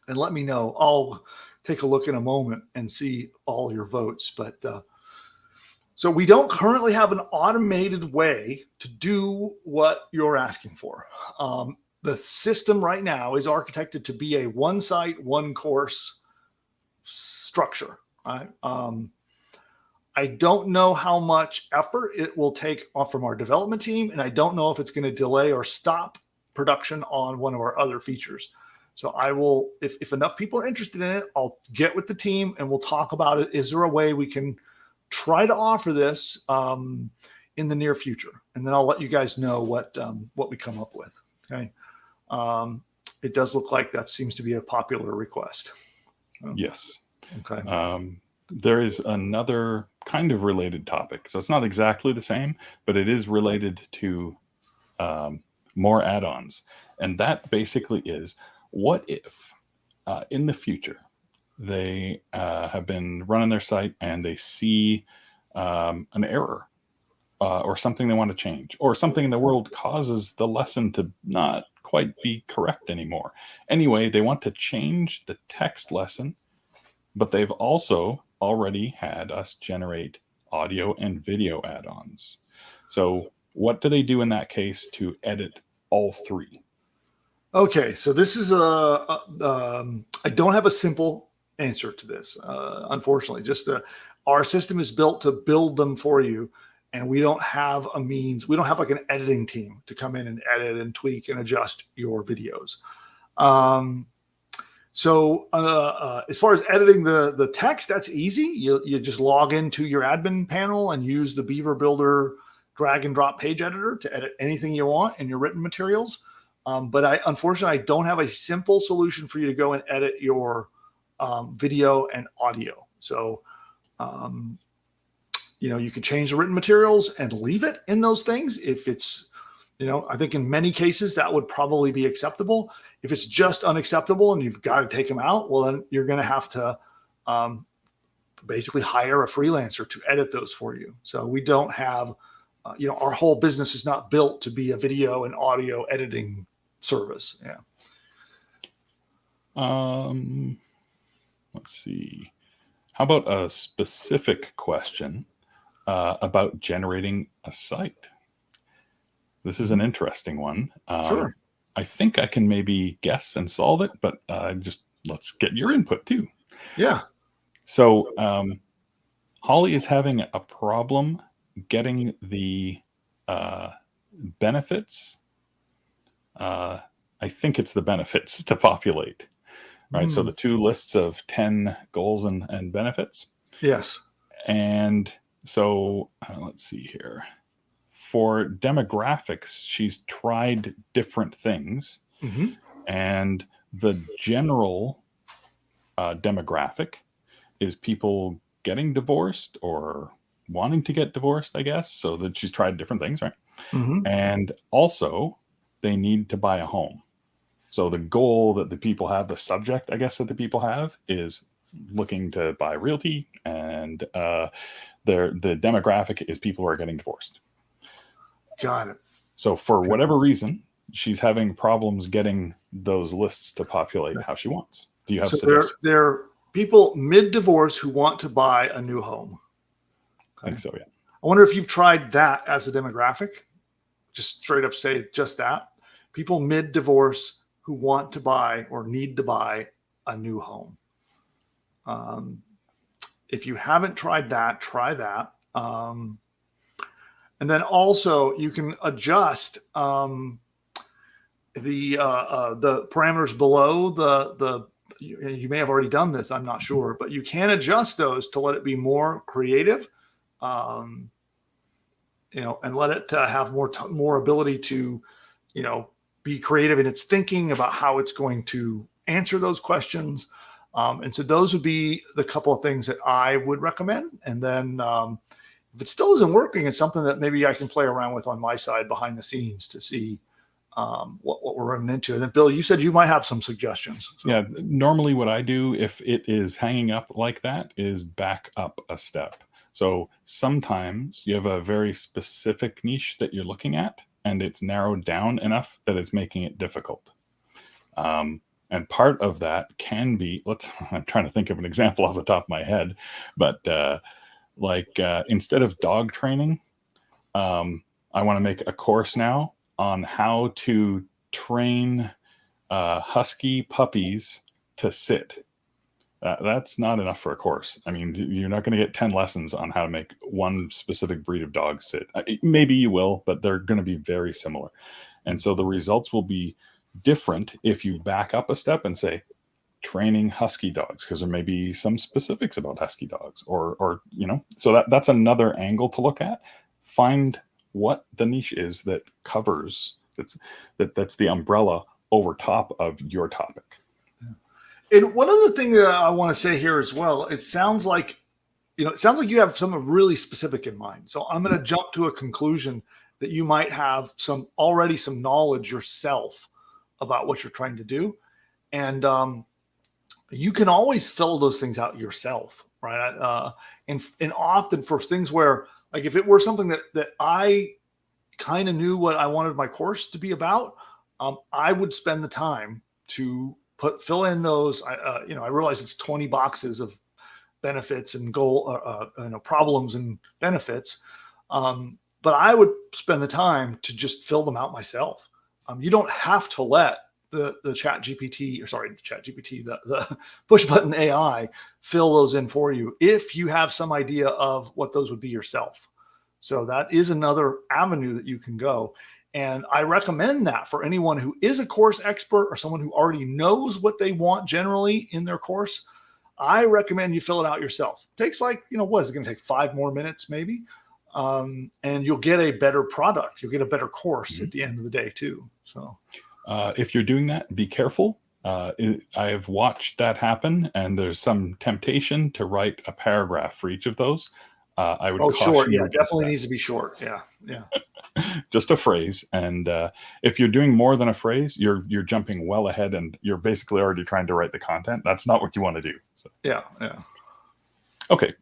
and let me know. I'll take a look in a moment and see all your votes. But so we don't currently have an automated way to do what you're asking for. The system right now is architected to be a one site, one course structure. Right? I don't know how much effort it will take from our development team, and I don't know if it's going to delay or stop production on one of our other features. So I will, if enough people are interested in it, I'll get with the team and we'll talk about it. Is there a way we can try to offer this in the near future? And then I'll let you guys know what we come up with. Okay. It does look like that seems to be a popular request. Yes. Okay. There is another kind of related topic. So it's not exactly the same, but it is related to more add-ons. And that basically is, what if in the future they have been running their site and they see an error or something they want to change, or something in the world causes the lesson to not quite be correct anymore. Anyway, they want to change the text lesson, but they've also already had us generate audio and video add-ons. So what do they do in that case to edit all three? Okay, so this is I don't have a simple answer to this, unfortunately. Just our system is built to build them for you, and we don't have a means. We don't have like an editing team to come in and edit and tweak and adjust your videos. So as far as editing the text, that's easy. You just log into your admin panel and use the Beaver Builder drag and drop page editor to edit anything you want in your written materials. But unfortunately, I don't have a simple solution for you to go and edit your video and audio. So, you can change the written materials and leave it in those things. If it's, I think in many cases that would probably be acceptable. If it's just unacceptable and you've got to take them out, well, then you're going to have to basically hire a freelancer to edit those for you. So we don't have, our whole business is not built to be a video and audio editing service. Yeah. Let's see. How about a specific question about generating a site? This is an interesting one. Sure. I think I can maybe guess and solve it, but let's get your input too. Yeah. So Holly is having a problem getting the benefits. I think it's the benefits to populate, right? So the two lists of 10 goals and benefits. Yes. And so let's see here. For demographics, she's tried different things. Mm-hmm. And the general demographic is people getting divorced or wanting to get divorced, I guess. So that she's tried different things, right? Mm-hmm. And also they need to buy a home. So the goal that the people have, the subject, I guess, that the people have is looking to buy realty, and the demographic is people who are getting divorced. Got it. So for whatever reason, she's having problems getting those lists to populate how she wants. Do you have suggestions? They're people mid-divorce who want to buy a new home. I think so, yeah. I wonder if you've tried that as a demographic. Just straight up say just that. People mid-divorce who want to buy or need to buy a new home. If you haven't tried that, try that. And then also you can adjust the parameters below you may have already done this, I'm not sure, but you can adjust those to let it be more creative, and let it have more ability to, be creative in its thinking about how it's going to answer those questions. And so those would be the couple of things that I would recommend. And then if it still isn't working, it's something that maybe I can play around with on my side behind the scenes to see what we're running into. And then Bill, you said you might have some suggestions. So. Yeah, normally what I do if it is hanging up like that is back up a step. So sometimes you have a very specific niche that you're looking at, and it's narrowed down enough that it's making it difficult. And part of that can be, I'm trying to think of an example off the top of my head, but instead of dog training, I want to make a course now on how to train husky puppies to sit. That's not enough for a course. I mean, you're not going to get 10 lessons on how to make one specific breed of dog sit. Maybe you will, but they're going to be very similar. And so the results will be different if you back up a step and say training husky dogs, because there may be some specifics about husky dogs, or so that's another angle to look at. Find what the niche is that covers that's the umbrella over top of your topic. And one other thing that I want to say here as well, it sounds like you have something really specific in mind. So I'm going to jump to a conclusion that you might have some knowledge yourself about what you're trying to do. And you can always fill those things out yourself, right? And often for things where, like, if it were something that I kind of knew what I wanted my course to be about, I would spend the time to fill in those. I realize it's 20 boxes of benefits and problems and benefits, but I would spend the time to just fill them out myself. You don't have to let the push button AI fill those in for you if you have some idea of what those would be yourself. So that is another avenue that you can go. And I recommend that for anyone who is a course expert or someone who already knows what they want generally in their course. I recommend you fill it out yourself. It takes what is it going to take? 5 more minutes maybe? And you'll get a better product. You'll get a better course at the end of the day too. So if you're doing that, be careful. I have watched that happen, and there's some temptation to write a paragraph for each of those. I would caution short. you Yeah, definitely that. needs to be short. Yeah. Just a phrase. And if you're doing more than a phrase, you're jumping well ahead, and you're basically already trying to write the content. That's not what you want to do. So. Yeah. Okay.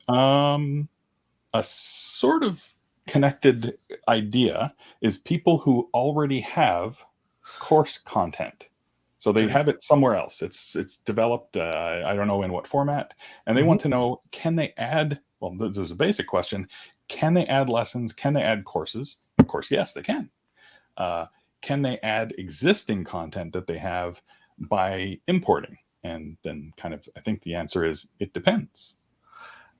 A sort of connected idea is people who already have course content. So they have it somewhere else. It's developed, I don't know in what format, and they want to know, can they add, well, there's a basic question, can they add lessons? Can they add courses? Of course, yes, they can. Can they add existing content that they have by importing? And then I think the answer is, it depends.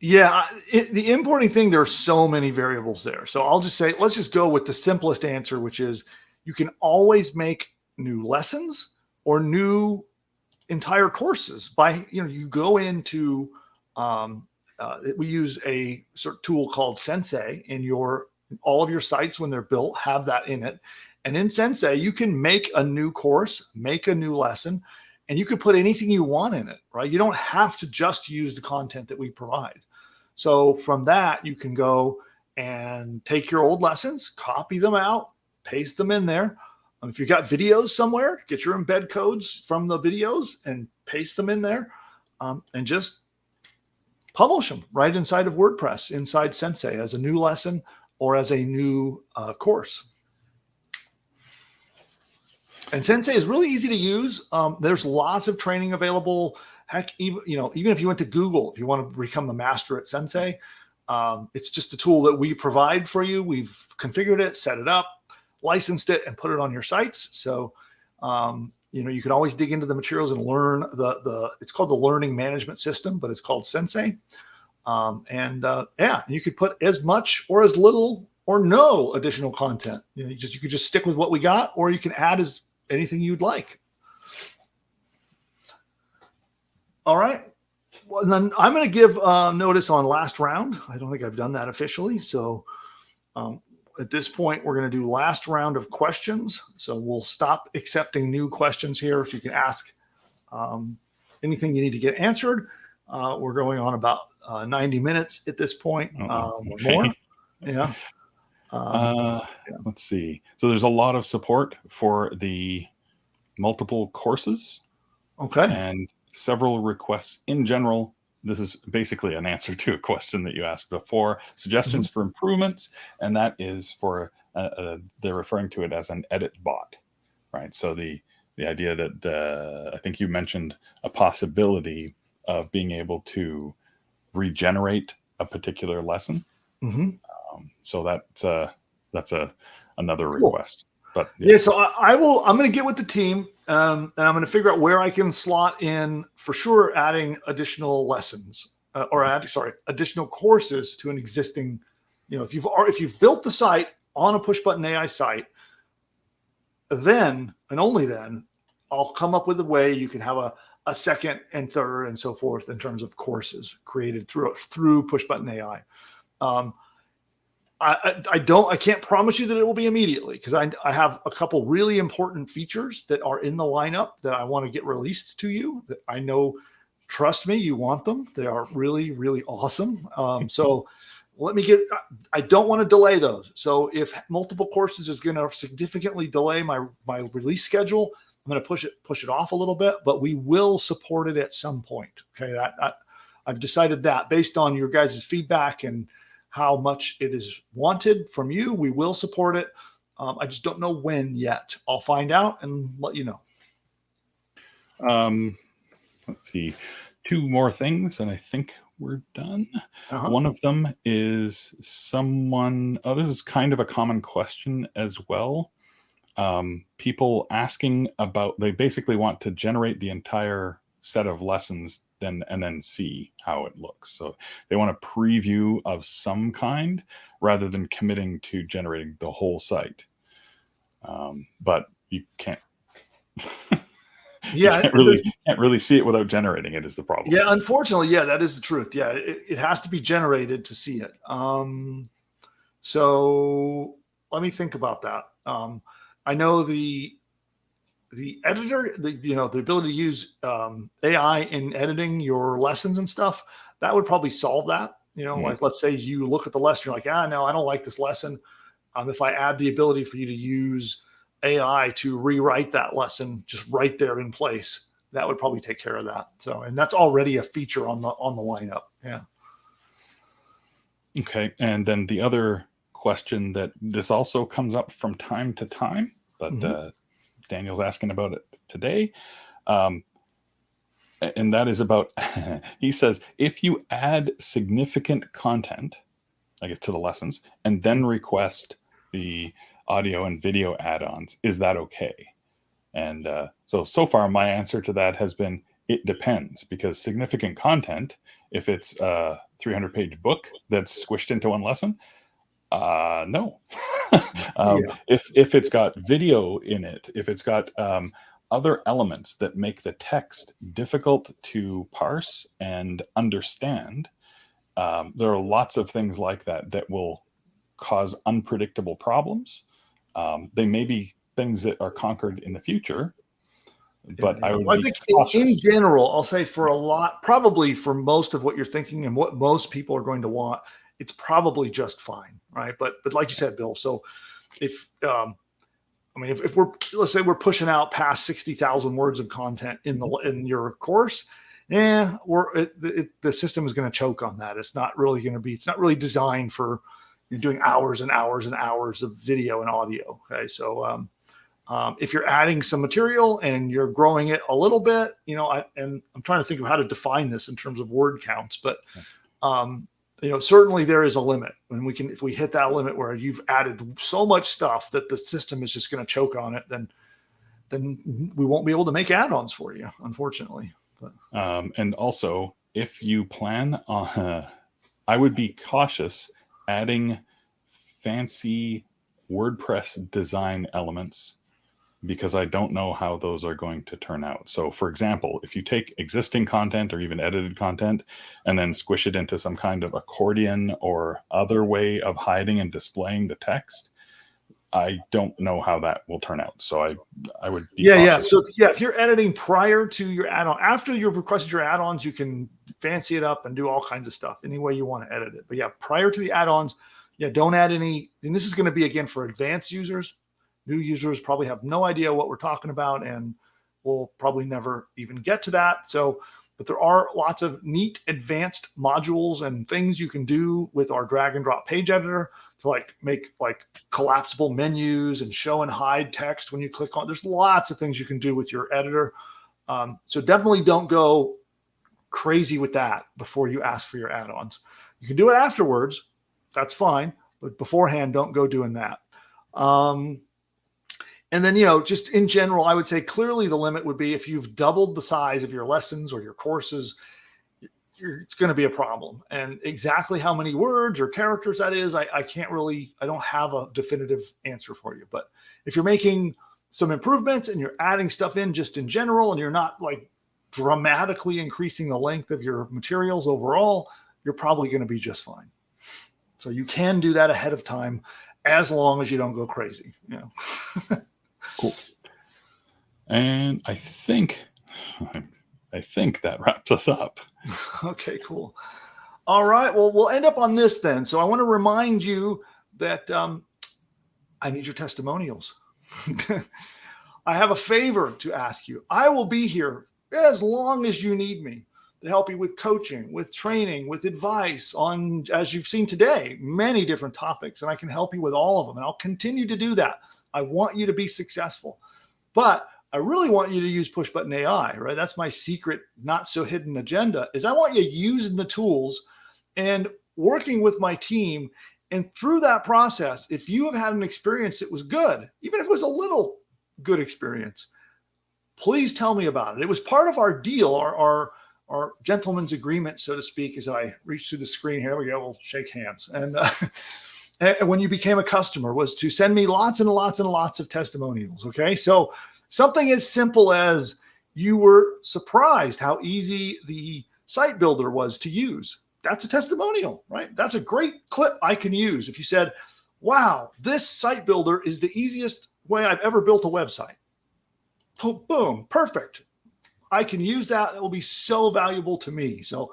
Yeah, the importing thing, there are so many variables there. So I'll just say, let's just go with the simplest answer, which is you can always make new lessons or new entire courses by, you go into, we use a sort of tool called Sensei in all of your sites when they're built have that in it. And in Sensei, you can make a new course, make a new lesson, and you could put anything you want in it, right? You don't have to just use the content that we provide. So from that, you can go and take your old lessons, copy them out, paste them in there. If you've got videos somewhere, get your embed codes from the videos and paste them in there, and just publish them right inside of WordPress, inside Sensei, as a new lesson or as a new course. And Sensei is really easy to use. There's lots of training available. Heck, even if you went to Google, if you want to become the master at Sensei, it's just a tool that we provide for you. We've configured it, set it up, licensed it, and put it on your sites. So, you can always dig into the materials and learn it's called the learning management system, but it's called Sensei. You could put as much or as little or no additional content. You could just stick with what we got, or you can add anything you'd like. All right. Well, then I'm going to give notice on last round. I don't think I've done that officially. So at this point, we're going to do last round of questions. So we'll stop accepting new questions here. So you can ask anything you need to get answered. We're going on about 90 minutes at this point. More. Yeah. Let's see. So there's a lot of support for the multiple courses. Okay. And several requests in general. This is basically an answer to a question that you asked before. Suggestions for improvements, and that is for they're referring to it as an edit bot, right? So the idea that I think you mentioned a possibility of being able to regenerate a particular lesson. So that's another request. But so I'm going to get with the team, and I'm going to figure out where I can slot in for sure, adding additional lessons additional courses to an existing. If you've built the site on a push button AI site, then and only then I'll come up with a way you can have a second and third and so forth in terms of courses created through push button AI. I can't promise you that it will be immediately, because I have a couple really important features that are in the lineup that I want to get released to you that I know, trust me, you want them. They are really, really awesome. So I don't want to delay those. So if multiple courses is going to significantly delay my release schedule, I'm going to push it off a little bit, but we will support it at some point. Okay. I've decided that based on your guys' feedback and how much it is wanted from you, we will support it. I just don't know when yet. I'll find out and let you know. Let's see, 2 more things, and I think we're done. One of them is this is kind of a common question as well. People asking about, they basically want to generate the entire set of lessons and then see how it looks. So they want a preview of some kind rather than committing to generating the whole site. But you can't. Yeah, you can't really see it without generating it is the problem. Yeah, unfortunately, yeah, that is the truth. Yeah, it has to be generated to see it. So let me think about that. I know the editor, the ability to use AI in editing your lessons and stuff, that would probably solve that. Like let's say you look at the lesson, you're like, no, I don't like this lesson. If I add the ability for you to use AI to rewrite that lesson just right there in place, that would probably take care of that. So, and that's already a feature on the lineup. Yeah. Okay. And then the other question that this also comes up from time to time, but Daniel's asking about it today. And that is about, he says, if you add significant content, I guess, to the lessons, and then request the audio and video add-ons, is that okay? And so far my answer to that has been, it depends, because significant content, if it's a 300-page book that's squished into one lesson, no. If it's got video in it, if it's got other elements that make the text difficult to parse and understand, there are lots of things like that will cause unpredictable problems. They may be things that are conquered in the future, but I think in general, I'll say probably for most of what you're thinking and what most people are going to want, it's probably just fine, right? But like you said, Bill, so if let's say we're pushing out past 60,000 words of content in your course, the system is going to choke on that. It's not really designed for doing hours and hours and hours of video and audio. Okay. So, if you're adding some material and you're growing it a little bit, and I'm trying to think of how to define this in terms of word counts, but, certainly there is a limit, and if we hit that limit where you've added so much stuff that the system is just going to choke on it, then we won't be able to make add-ons for you, unfortunately. But. And also, if you plan on, I would be cautious adding fancy WordPress design elements, because I don't know how those are going to turn out. So for example, if you take existing content or even edited content and then squish it into some kind of accordion or other way of hiding and displaying the text, I don't know how that will turn out. So I would be cautious. So if you're editing prior to your add-on, after you've requested your add-ons, you can fancy it up and do all kinds of stuff any way you want to edit it. But prior to the add-ons, don't add any. And this is going to be, again, for advanced users. New users probably have no idea what we're talking about, and we'll probably never even get to that. So, but there are lots of neat advanced modules and things you can do with our drag and drop page editor to make collapsible menus and show and hide text when you click on. There's lots of things you can do with your editor. So definitely don't go crazy with that before you ask for your add-ons. You can do it afterwards. That's fine. But beforehand, don't go doing that. And then, just in general, I would say clearly the limit would be if you've doubled the size of your lessons or your courses, it's going to be a problem. And exactly how many words or characters that is, I don't have a definitive answer for you. But if you're making some improvements and you're adding stuff in just in general, and you're not like dramatically increasing the length of your materials overall, you're probably going to be just fine. So you can do that ahead of time as long as you don't go crazy. Cool. And I think that wraps us up. Okay, cool. All right. Well, we'll end up on this then. So I want to remind you that I need your testimonials. I have a favor to ask you. I will be here as long as you need me to help you with coaching, with training, with advice on, as you've seen today, many different topics, and I can help you with all of them. And I'll continue to do that. I want you to be successful, but I really want you to use push button AI, right? That's my secret, not so hidden agenda, is I want you using the tools and working with my team. And through that process, if you have had an experience that was good, even if it was a little good experience, please tell me about it. It was part of our deal, our gentleman's agreement, so to speak, as I reach through the screen. Here we go. We'll shake hands. And when you became a customer, was to send me lots and lots and lots of testimonials. Okay. So something as simple as you were surprised how easy the site builder was to use. That's a testimonial, right? That's a great clip I can use. If you said, wow, this site builder is the easiest way I've ever built a website. Boom, perfect. I can use that. It will be so valuable to me. So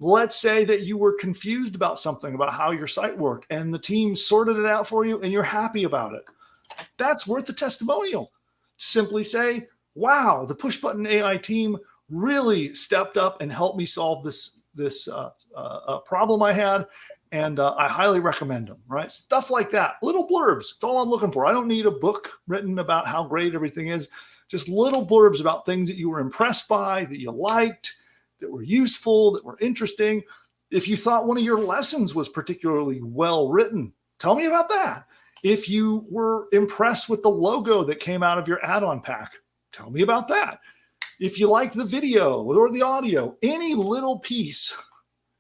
let's say that you were confused about something, about how your site worked, and the team sorted it out for you and you're happy about it. That's worth a testimonial. Simply say, wow, the push button AI team really stepped up and helped me solve this problem I had. And I highly recommend them, right? Stuff like that. Little blurbs. It's all I'm looking for. I don't need a book written about how great everything is. Just little blurbs about things that you were impressed by, that you liked, that were useful, that were interesting. If you thought one of your lessons was particularly well written, tell me about that. If you were impressed with the logo that came out of your add-on pack, tell me about that. If you liked the video or the audio, any little piece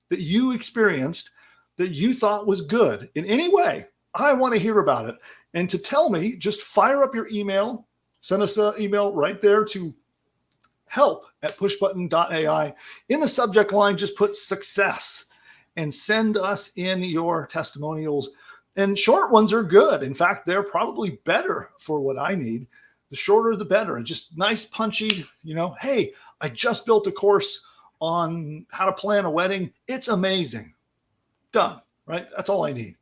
that you experienced that you thought was good in any way, I want to hear about it. And to tell me, just fire up your email, send us the email right there to help@pushbutton.ai. In the subject line, just put success and send us in your testimonials. And short ones are good. In fact, they're probably better for what I need. The shorter, the better. And just nice, punchy, hey, I just built a course on how to plan a wedding. It's amazing. Done, right? That's all I need.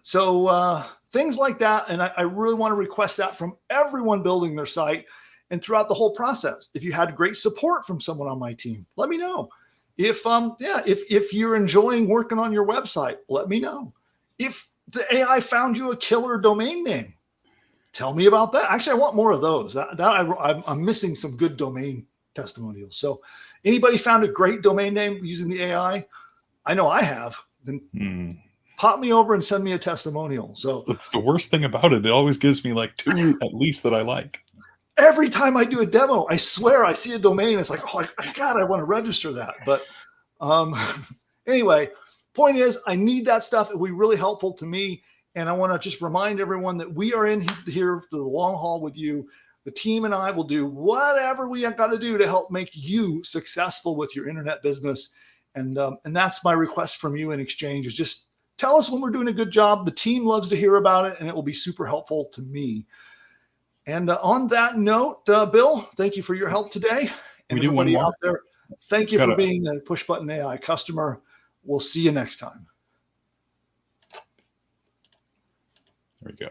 So things like that. And I really want to request that from everyone building their site and throughout the whole process. If you had great support from someone on my team, let me know. If you're enjoying working on your website, let me know. If the AI found you a killer domain name, tell me about that. Actually, I want more of those. I'm missing some good domain testimonials. So anybody found a great domain name using the AI? I know I have. Then pop me over and send me a testimonial. So that's the worst thing about it. It always gives me like 2 at least that I like. Every time I do a demo, I swear I see a domain. It's like, oh, God, I want to register that. But anyway, point is, I need that stuff. It will be really helpful to me. And I want to just remind everyone that we are in here for the long haul with you. The team and I will do whatever we have got to do to help make you successful with your internet business. And that's my request from you in exchange, is just tell us when we're doing a good job. The team loves to hear about it, and it will be super helpful to me. And on that note, Bill, thank you for your help today. And everybody out there, thank you for being a Push Button AI customer. We'll see you next time. There we go.